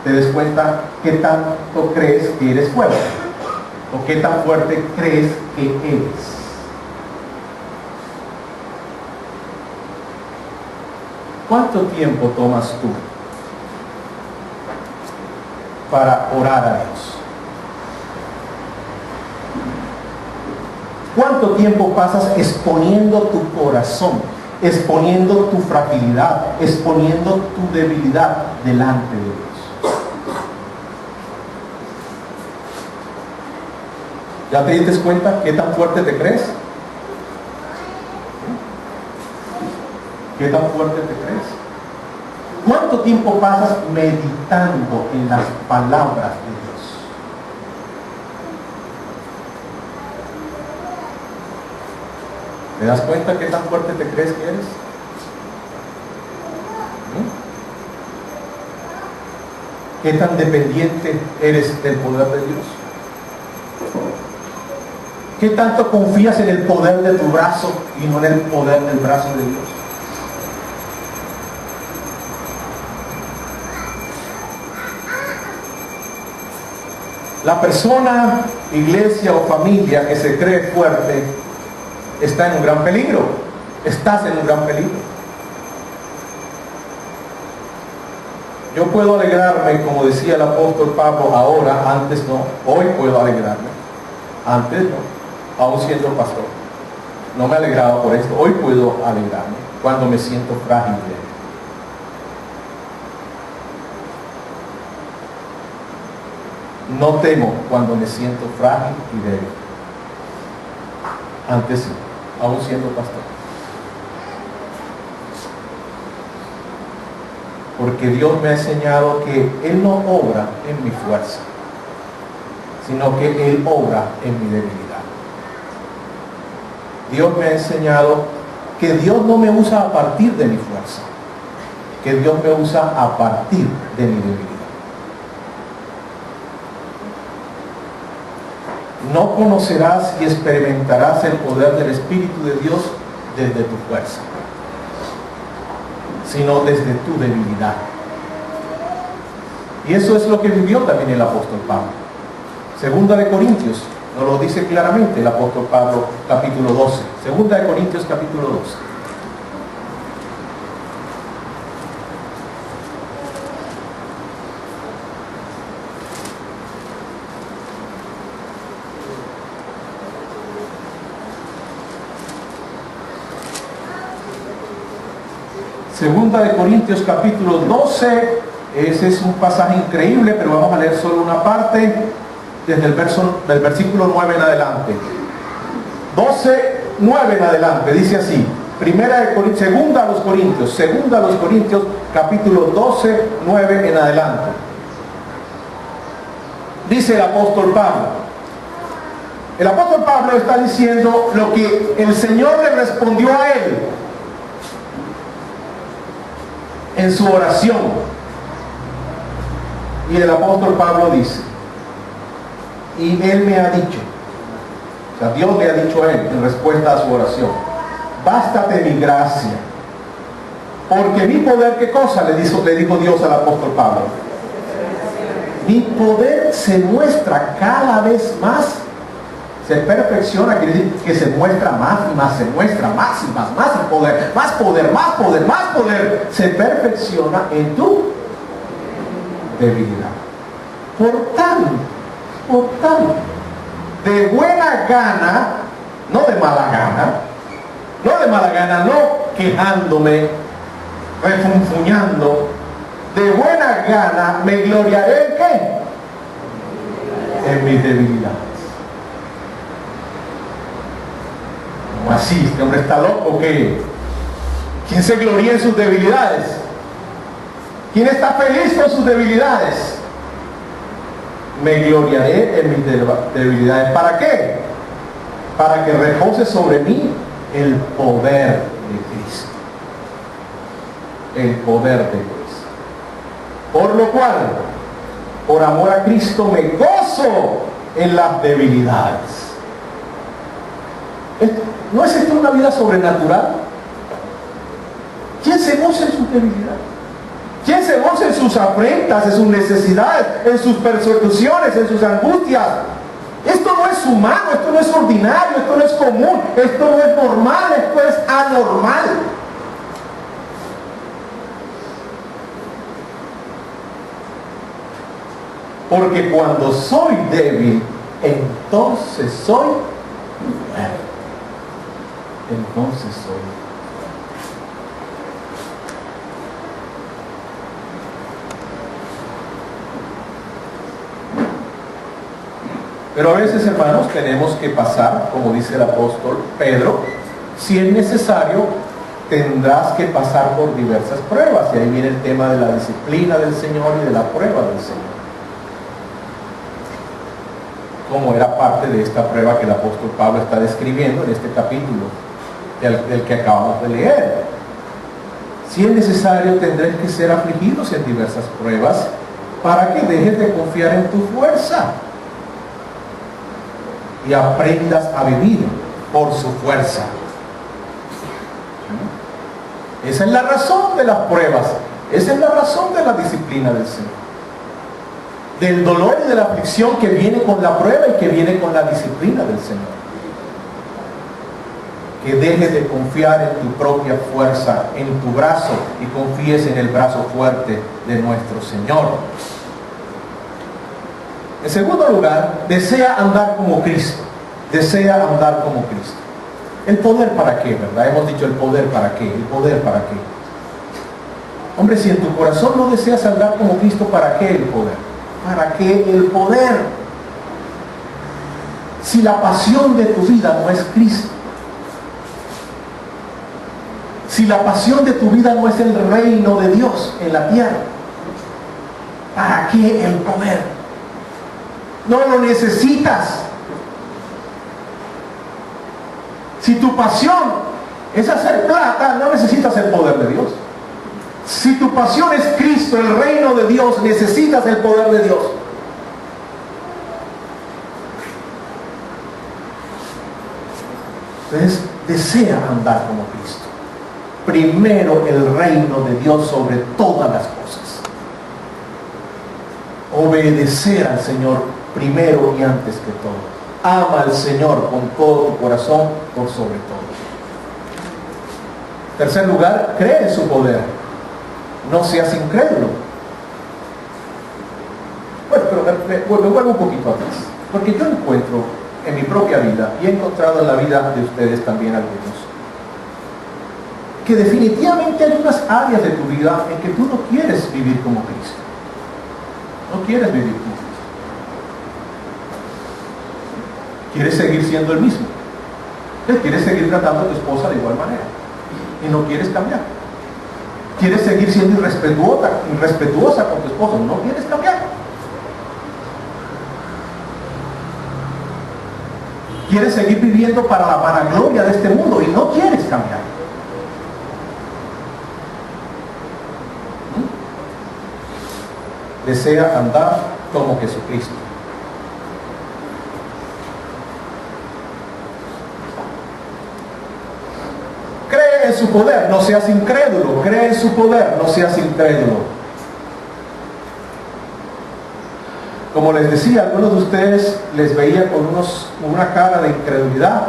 te des cuenta qué tanto crees que eres fuerte o qué tan fuerte crees que eres. ¿Cuánto tiempo tomas tú para orar a Dios? ¿Cuánto tiempo pasas exponiendo tu corazón, exponiendo tu fragilidad, exponiendo tu debilidad delante de Dios? ¿Ya te diste cuenta qué tan fuerte te crees? ¿Qué tan fuerte te crees? ¿Cuánto tiempo pasas meditando en las palabras de Dios? ¿Te das cuenta qué tan fuerte te crees que eres? ¿Qué tan dependiente eres del poder de Dios? ¿Qué tanto confías en el poder de tu brazo y no en el poder del brazo de Dios? La persona, iglesia o familia que se cree fuerte está en un gran peligro. Estás en un gran peligro. Yo puedo alegrarme, como decía el apóstol Pablo, ahora, antes no. Hoy puedo alegrarme. Antes no, aún siendo pastor. No me alegraba por esto. Hoy puedo alegrarme cuando me siento frágil de él. No temo cuando me siento frágil y débil. Antes sí, aún siendo pastor. Porque Dios me ha enseñado que Él no obra en mi fuerza, sino que Él obra en mi debilidad. Dios me ha enseñado que Dios no me usa a partir de mi fuerza, que Dios me usa a partir de mi debilidad. No conocerás y experimentarás el poder del Espíritu de Dios desde tu fuerza, sino desde tu debilidad. Y eso es lo que vivió también el apóstol Pablo. Segunda de Corintios nos lo dice claramente el apóstol Pablo, capítulo 12. Segunda de Corintios, capítulo 12. Segunda de Corintios capítulo 12, ese es un pasaje increíble, pero vamos a leer solo una parte, desde del versículo 9 en adelante. 12, 9 en adelante, dice así, segunda a los Corintios, capítulo 12, 9 en adelante. Dice el apóstol Pablo. El apóstol Pablo está diciendo lo que el Señor le respondió a él en su oración. Y el apóstol Pablo dice, y él me ha dicho, o sea, Dios le ha dicho a él en respuesta a su oración, bástate mi gracia, porque mi poder, ¿qué cosa? Le dijo Dios al apóstol Pablo. Mi poder se muestra cada vez más, se perfecciona, quiere decir que se muestra más y más, se muestra más y más el poder, más poder, más poder, más poder, se perfecciona en tu debilidad. Por tanto, de buena gana, no de mala gana, no quejándome, refunfuñando, de buena gana me gloriaré en ¿qué? En mi debilidad. Así, este hombre está loco, ¿qué? ¿Quién se gloria en sus debilidades? ¿Quién está feliz con sus debilidades? Me gloriaré en mis debilidades. ¿Para qué? Para que repose sobre mí el poder de Cristo. El poder de Cristo. Por lo cual, por amor a Cristo, me gozo en las debilidades. ¿No es esto una vida sobrenatural? ¿Quién se goza en sus debilidades? ¿Quién se goza en sus afrentas, en sus necesidades, en sus persecuciones, en sus angustias? Esto no es humano, esto no es ordinario, esto no es común, esto no es normal, esto es anormal. Porque cuando soy débil, entonces soy fuerte. Entonces soy. Pero a veces, hermanos, tenemos que pasar, como dice el apóstol Pedro, si es necesario, tendrás que pasar por diversas pruebas. Y ahí viene el tema de la disciplina del Señor y de la prueba del Señor. Como era parte de esta prueba que el apóstol Pablo está describiendo en este capítulo del que acabamos de leer. Si es necesario, tendréis que ser afligidos en diversas pruebas para que dejes de confiar en tu fuerza y aprendas a vivir por su fuerza. Esa es la razón de las pruebas. Esa es la razón de la disciplina del Señor. Del dolor y de la aflicción que viene con la prueba y que viene con la disciplina del Señor. Que dejes de confiar en tu propia fuerza, en tu brazo, y confíes en el brazo fuerte de nuestro Señor. En segundo lugar, desea andar como Cristo. Desea andar como Cristo. ¿El poder para qué, verdad? Hemos dicho el poder para qué. ¿El poder para qué? Hombre, si en tu corazón no deseas andar como Cristo, ¿para qué el poder? ¿Para qué el poder? Si la pasión de tu vida no es Cristo, si la pasión de tu vida no es el reino de Dios en la tierra, ¿para qué el poder? No lo necesitas. Si tu pasión es hacer plata, no necesitas el poder de Dios. Si tu pasión es Cristo, el reino de Dios, necesitas el poder de Dios. Entonces, desea andar como Cristo. Primero el reino de Dios sobre todas las cosas. Obedecer al Señor primero y antes que todo. Ama al Señor con todo tu corazón por sobre todo. En tercer lugar, cree en su poder. No seas incrédulo. Bueno, pero me vuelvo un poquito atrás. Porque yo encuentro en mi propia vida, y he encontrado en la vida de ustedes también algunos, que definitivamente hay unas áreas de tu vida en que tú no quieres vivir como Cristo. No quieres vivir como Cristo. Quieres seguir siendo el mismo. Quieres seguir tratando a tu esposa de igual manera. Y no quieres cambiar. Quieres seguir siendo irrespetuosa con tu esposo. No quieres cambiar. Quieres seguir viviendo para la vanagloria de este mundo y no quieres cambiar. Desea andar como Jesucristo. Cree en su poder, no seas incrédulo. Cree en su poder, no seas incrédulo. Como les decía, algunos de ustedes les veía con una cara de incredulidad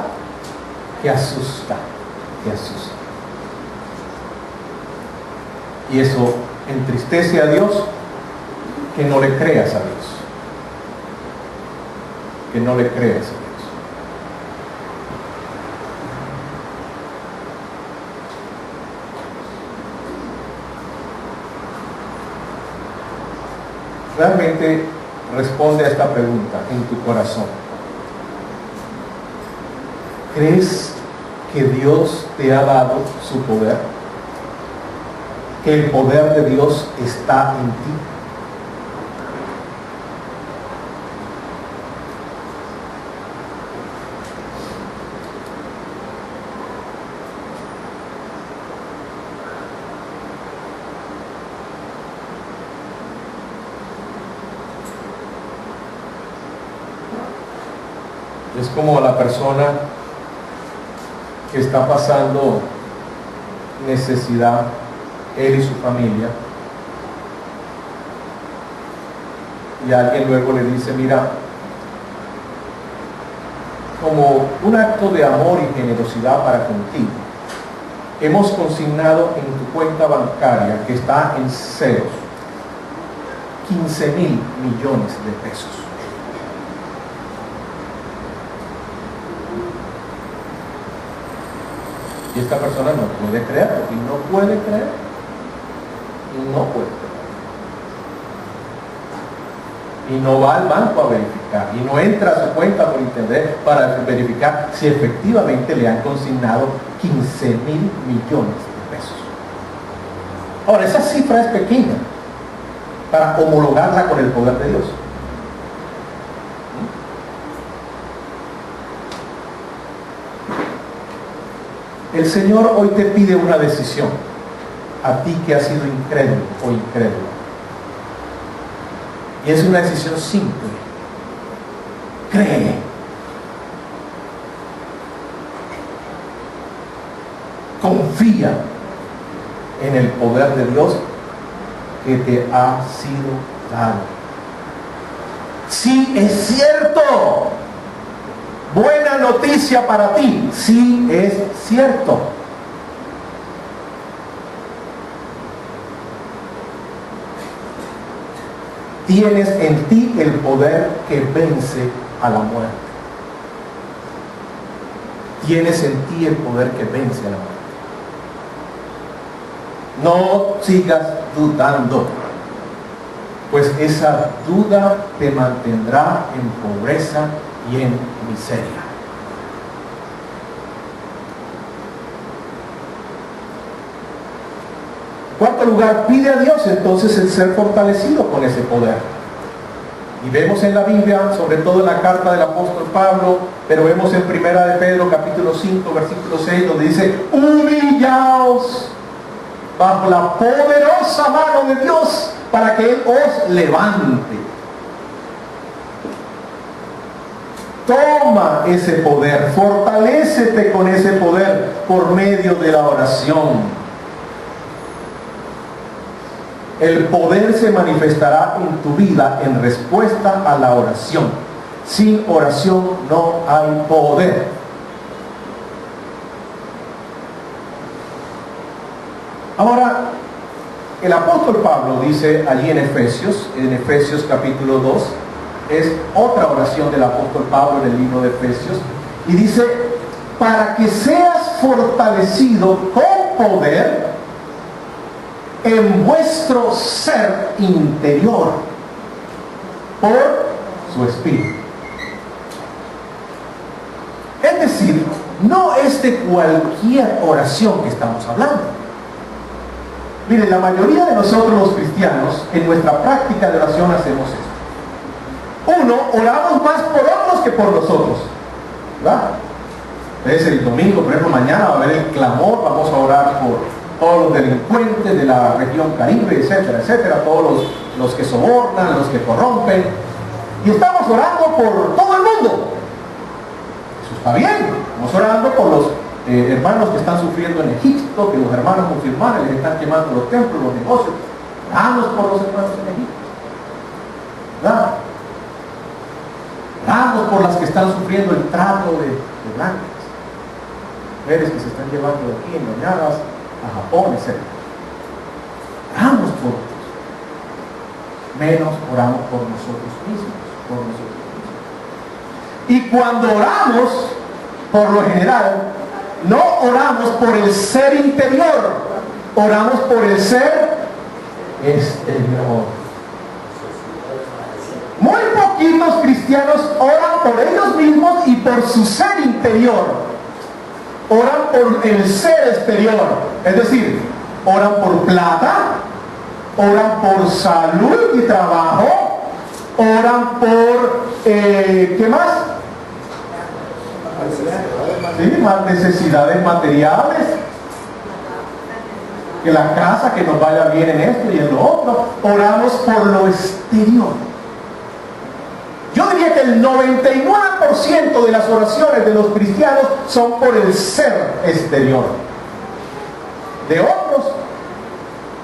que asusta, que asusta. Y eso entristece a Dios, que no le creas a Dios. Que no le creas a Dios. Realmente responde a esta pregunta en tu corazón. ¿Crees que Dios te ha dado su poder? ¿Que el poder de Dios está en ti? Es como la persona que está pasando necesidad, él y su familia, y alguien luego le dice: mira, como un acto de amor y generosidad para contigo, hemos consignado en tu cuenta bancaria, que está en ceros, 15,000 millones de pesos. Y esta persona no puede creerlo, y no puede creer, y no puede creer. Y no va al banco a verificar, y no entra a su cuenta por internet para verificar si efectivamente le han consignado 15,000 millones de pesos. Ahora, esa cifra es pequeña para homologarla con el poder de Dios. El Señor hoy te pide una decisión, a ti que has sido incrédulo o incrédulo. Y es una decisión simple. Cree. Confía en el poder de Dios que te ha sido dado. Sí, es cierto. Buena noticia para ti. Sí, es cierto. Tienes en ti el poder que vence a la muerte. Tienes en ti el poder que vence a la muerte. No sigas dudando, pues esa duda te mantendrá en pobreza y en miseria. Cuarto lugar, pide a Dios entonces el ser fortalecido con ese poder. Y vemos en la Biblia, sobre todo en la carta del apóstol Pablo, pero vemos en Primera de Pedro capítulo 5 versículo 6 donde dice: humillaos bajo la poderosa mano de Dios para que Él os levante. Toma ese poder, fortalécete con ese poder por medio de la oración. El poder se manifestará en tu vida en respuesta a la oración. Sin oración no hay poder. Ahora, el apóstol Pablo dice allí en Efesios capítulo 2, es otra oración del apóstol Pablo en el libro de Efesios, y dice: para que seas fortalecido con poder en vuestro ser interior por su espíritu. Es decir, no es de cualquier oración que estamos hablando. Miren, la mayoría de nosotros los cristianos en nuestra práctica de oración hacemos esto. Uno, oramos más por otros que por nosotros, ¿verdad? Entonces el domingo, por ejemplo, mañana va a haber el clamor, vamos a orar por todos los delincuentes de la región Caribe, etcétera, etcétera, todos los que sobornan, los que corrompen, y estamos orando por todo el mundo. Eso está bien. Estamos orando por los hermanos que están sufriendo en Egipto, que los hermanos musulmanes les están quemando los templos, los negocios. Oramos por los hermanos en Egipto, ¿verdad? Oramos por las que están sufriendo el trato de blancas, mujeres que se están llevando de aquí engañadas a Japón, etc. Oramos por otros, menos oramos por nosotros mismos, Y cuando oramos, por lo general, no oramos por el ser interior, oramos por el ser exterior. Muy poquitos cristianos oran por ellos mismos y por su ser interior. Oran por el ser exterior, es decir, oran por plata, oran por salud y trabajo, oran por, ¿qué más? Sí, más necesidades materiales, que la casa, que nos vaya bien en esto y en lo otro. Oramos por lo exterior. Yo diría que el 99% de las oraciones de los cristianos son por el ser exterior de otros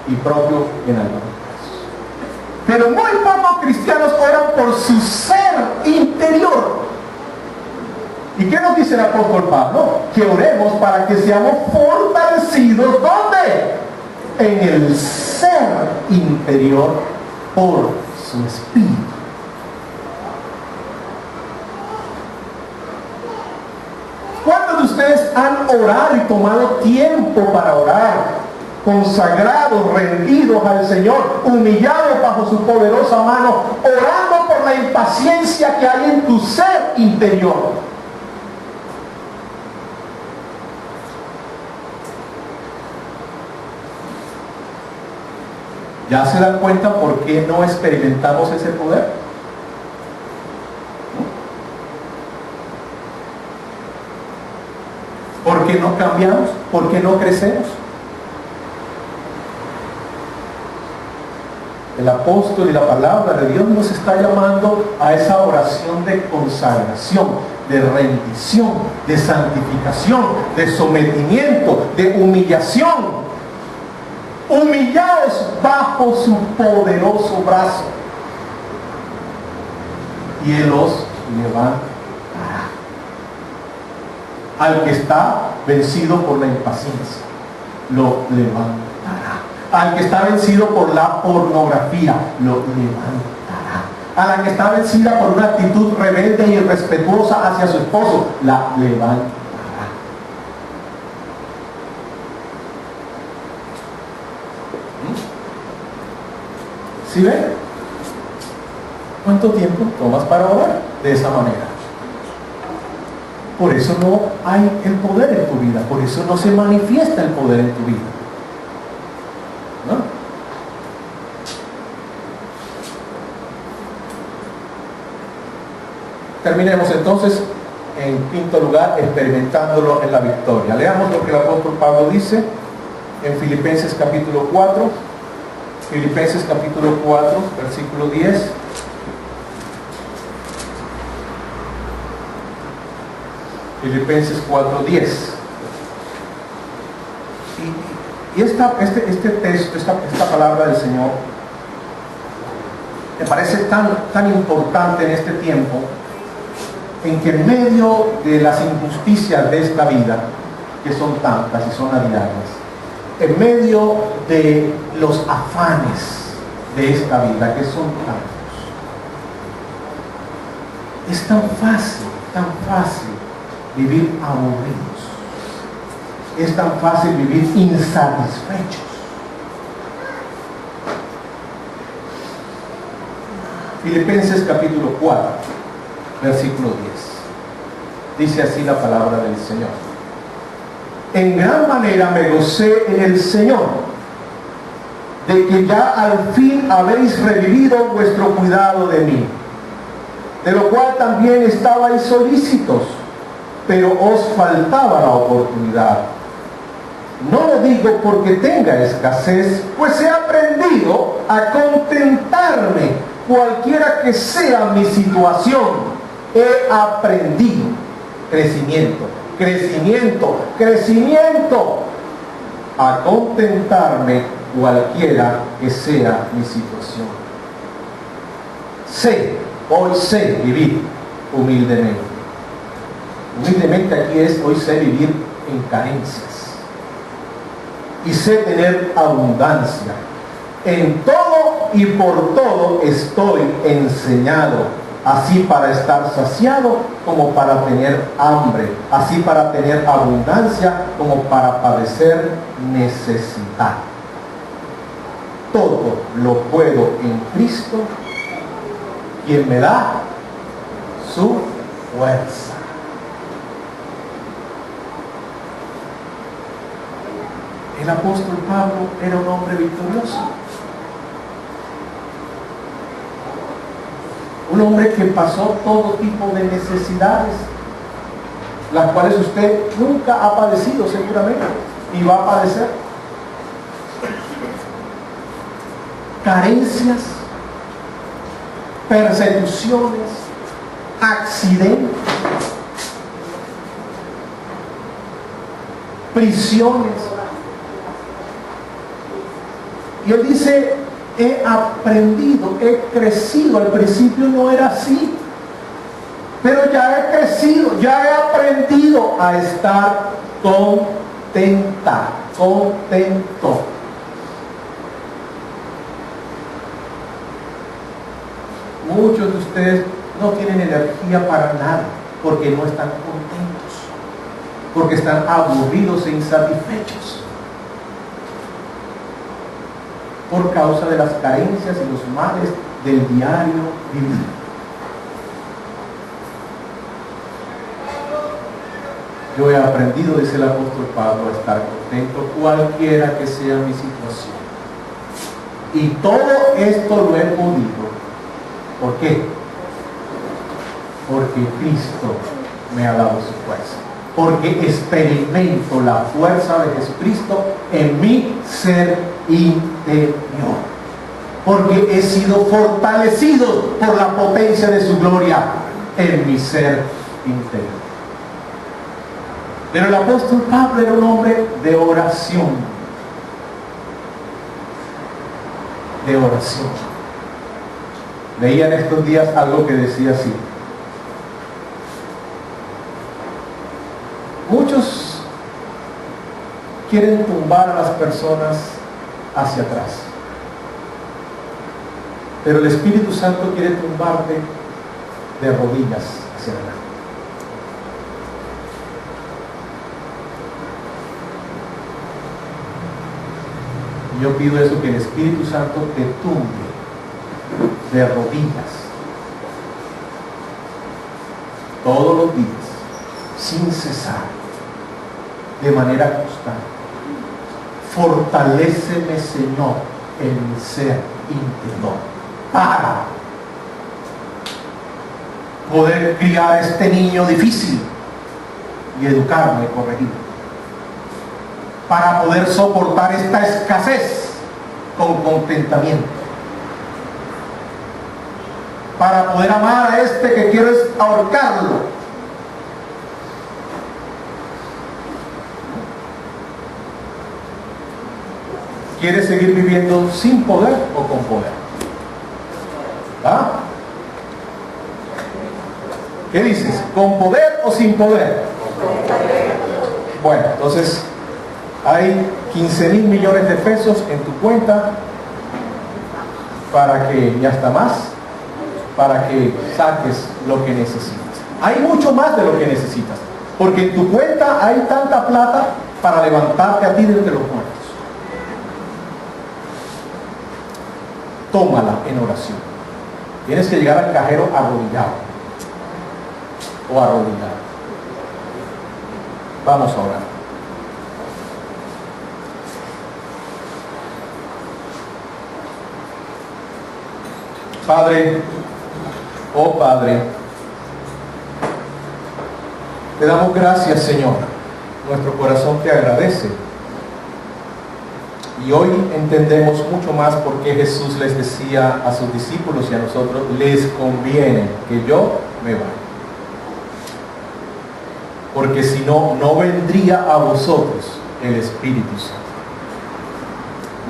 y propio en algunos casos. Pero muy pocos cristianos oran por su ser interior. ¿Y qué nos dice el apóstol Pablo? Que oremos para que seamos fortalecidos, ¿dónde? En el ser interior por su espíritu. ¿Cuántos de ustedes han orado y tomado tiempo para orar, consagrados, rendidos al Señor, humillados bajo su poderosa mano, orando por la impaciencia que hay en tu ser interior? ¿Ya se dan cuenta por qué no experimentamos ese poder? ¿Por qué no cambiamos? ¿Por qué no crecemos? El apóstol y la palabra de Dios nos está llamando a esa oración de consagración, de rendición, de santificación, de sometimiento, de humillación. Humillaos bajo su poderoso brazo y Él os levantará. Al que está vencido por la impaciencia, lo levantará. Al que está vencido por la pornografía, lo levantará. A la que está vencida por una actitud rebelde y irrespetuosa hacia su esposo, la levantará. ¿Sí ven? ¿Cuánto tiempo tomas para orar de esa manera? Por eso no hay el poder en tu vida, por eso no se manifiesta el poder en tu vida. ¿No? Terminemos entonces, en quinto lugar, experimentándolo en la victoria. Leamos lo que el apóstol Pablo dice en Filipenses capítulo 4. Filipenses capítulo 4, versículo 10. Filipenses 4, 10. Y este texto, esta palabra del Señor, me parece tan importante en este tiempo, en que en medio de las injusticias de esta vida, que son tantas y son a diarias, en medio de los afanes de esta vida, que son tantos, es tan fácil vivir aburridos, es tan fácil vivir insatisfechos. Filipenses capítulo 4, versículo 10. Dice así la palabra del Señor: en gran manera me gocé en el Señor, de que ya al fin habéis revivido vuestro cuidado de mí, de lo cual también estabais solícitos, pero os faltaba la oportunidad. No lo digo porque tenga escasez, pues he aprendido a contentarme cualquiera que sea mi situación. He aprendido crecimiento a contentarme cualquiera que sea mi situación. Hoy sé vivir humildemente. Humildemente aquí hoy sé vivir en carencias. Y sé tener abundancia. En todo y por todo estoy enseñado, así para estar saciado como para tener hambre, así para tener abundancia como para padecer necesidad. Todo lo puedo en Cristo, quien me da su fuerza. El apóstol Pablo era un hombre victorioso. Un hombre que pasó todo tipo de necesidades, las cuales usted nunca ha padecido seguramente, y va a padecer. Carencias, persecuciones, accidentes, prisiones. Y él dice: he aprendido, he crecido. Al principio no era así, pero ya he crecido, ya he aprendido a estar contento. Muchos de ustedes no tienen energía para nada porque no están contentos, porque están aburridos e insatisfechos por causa de las carencias y los males del diario vivir. Yo he aprendido, dice el apóstol Pablo, a estar contento cualquiera que sea mi situación. Y todo esto lo he podido. ¿Por qué? Porque Cristo me ha dado su fuerza. Porque experimento la fuerza de Jesucristo en mi ser interior. porque he sido fortalecido por la potencia de su gloria en mi ser interior. Pero el apóstol Pablo era un hombre de oración. De oración. Leía en estos días algo que decía así: muchos quieren tumbar a las personas hacia atrás, pero el Espíritu Santo quiere tumbarte de rodillas hacia adelante. Y yo pido eso, que el Espíritu Santo te tumbe de rodillas todos los días, sin cesar, de manera constante. Fortaléceme, Señor, en mi ser interior, para poder criar a este niño difícil y educarme y corregirme, para poder soportar esta escasez con contentamiento, para poder amar a este que quiero es ahorcarlo. ¿Quieres seguir viviendo sin poder o con poder? ¿Ah? ¿Qué dices? ¿Con poder o sin poder? Bueno, entonces hay 15,000 millones de pesos en tu cuenta para que, y hasta más, para que saques lo que necesitas. Hay mucho más de lo que necesitas, porque en tu cuenta hay tanta plata para levantarte a ti de entre los muertos. Tómala en oración. Tienes que llegar al cajero arrodillado o arrodillado. Vamos a orar. Padre, oh Padre, te damos gracias, Señor. Nuestro corazón te agradece. Y hoy entendemos mucho más por qué Jesús les decía a sus discípulos y a nosotros: les conviene que yo me vaya. Porque si no, no vendría a vosotros el Espíritu Santo.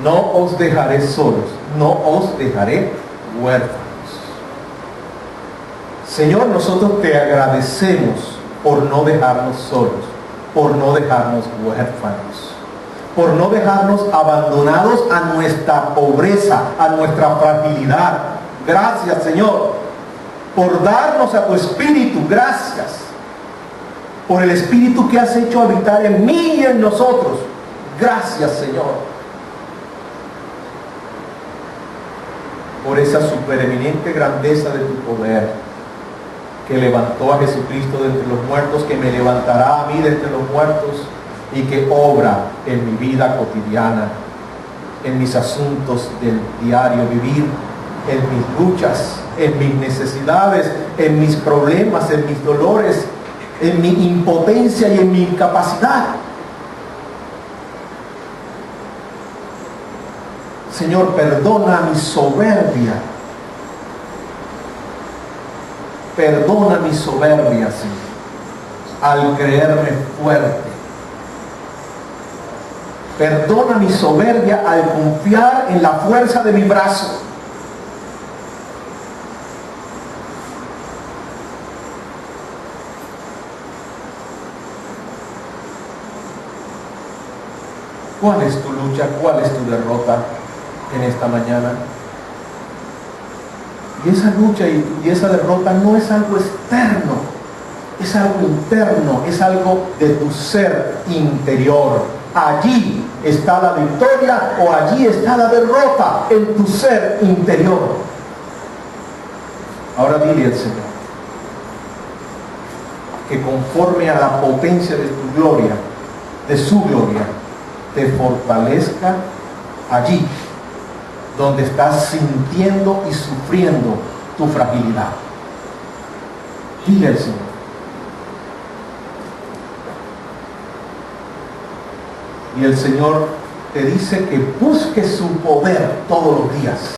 No os dejaré solos, no os dejaré huérfanos. Señor, nosotros te agradecemos por no dejarnos solos, por no dejarnos huérfanos, por no dejarnos abandonados a nuestra pobreza, a nuestra fragilidad. Gracias, Señor, por darnos a tu Espíritu. Gracias por el Espíritu que has hecho habitar en mí y en nosotros. Gracias, Señor, por esa supereminente grandeza de tu poder, que levantó a Jesucristo de entre los muertos, que me levantará a mí de entre los muertos, y que obra en mi vida cotidiana, en mis asuntos del diario vivir, en mis luchas, en mis necesidades, en mis problemas, en mis dolores, en mi impotencia y en mi incapacidad. Señor, perdona mi soberbia. Perdona mi soberbia, Señor, al creerme fuerte. Perdona mi soberbia al confiar en la fuerza de mi brazo. ¿Cuál es tu lucha? ¿Cuál es tu derrota en esta mañana? Y esa lucha y esa derrota no es algo externo, es algo interno, es algo de tu ser interior. Allí está la victoria o allí está la derrota, en tu ser interior. Ahora dile al Señor que conforme a la potencia de tu gloria, de su gloria, te fortalezca allí donde estás sintiendo y sufriendo tu fragilidad. Dile al Señor. Y el Señor te dice que busques su poder todos los días.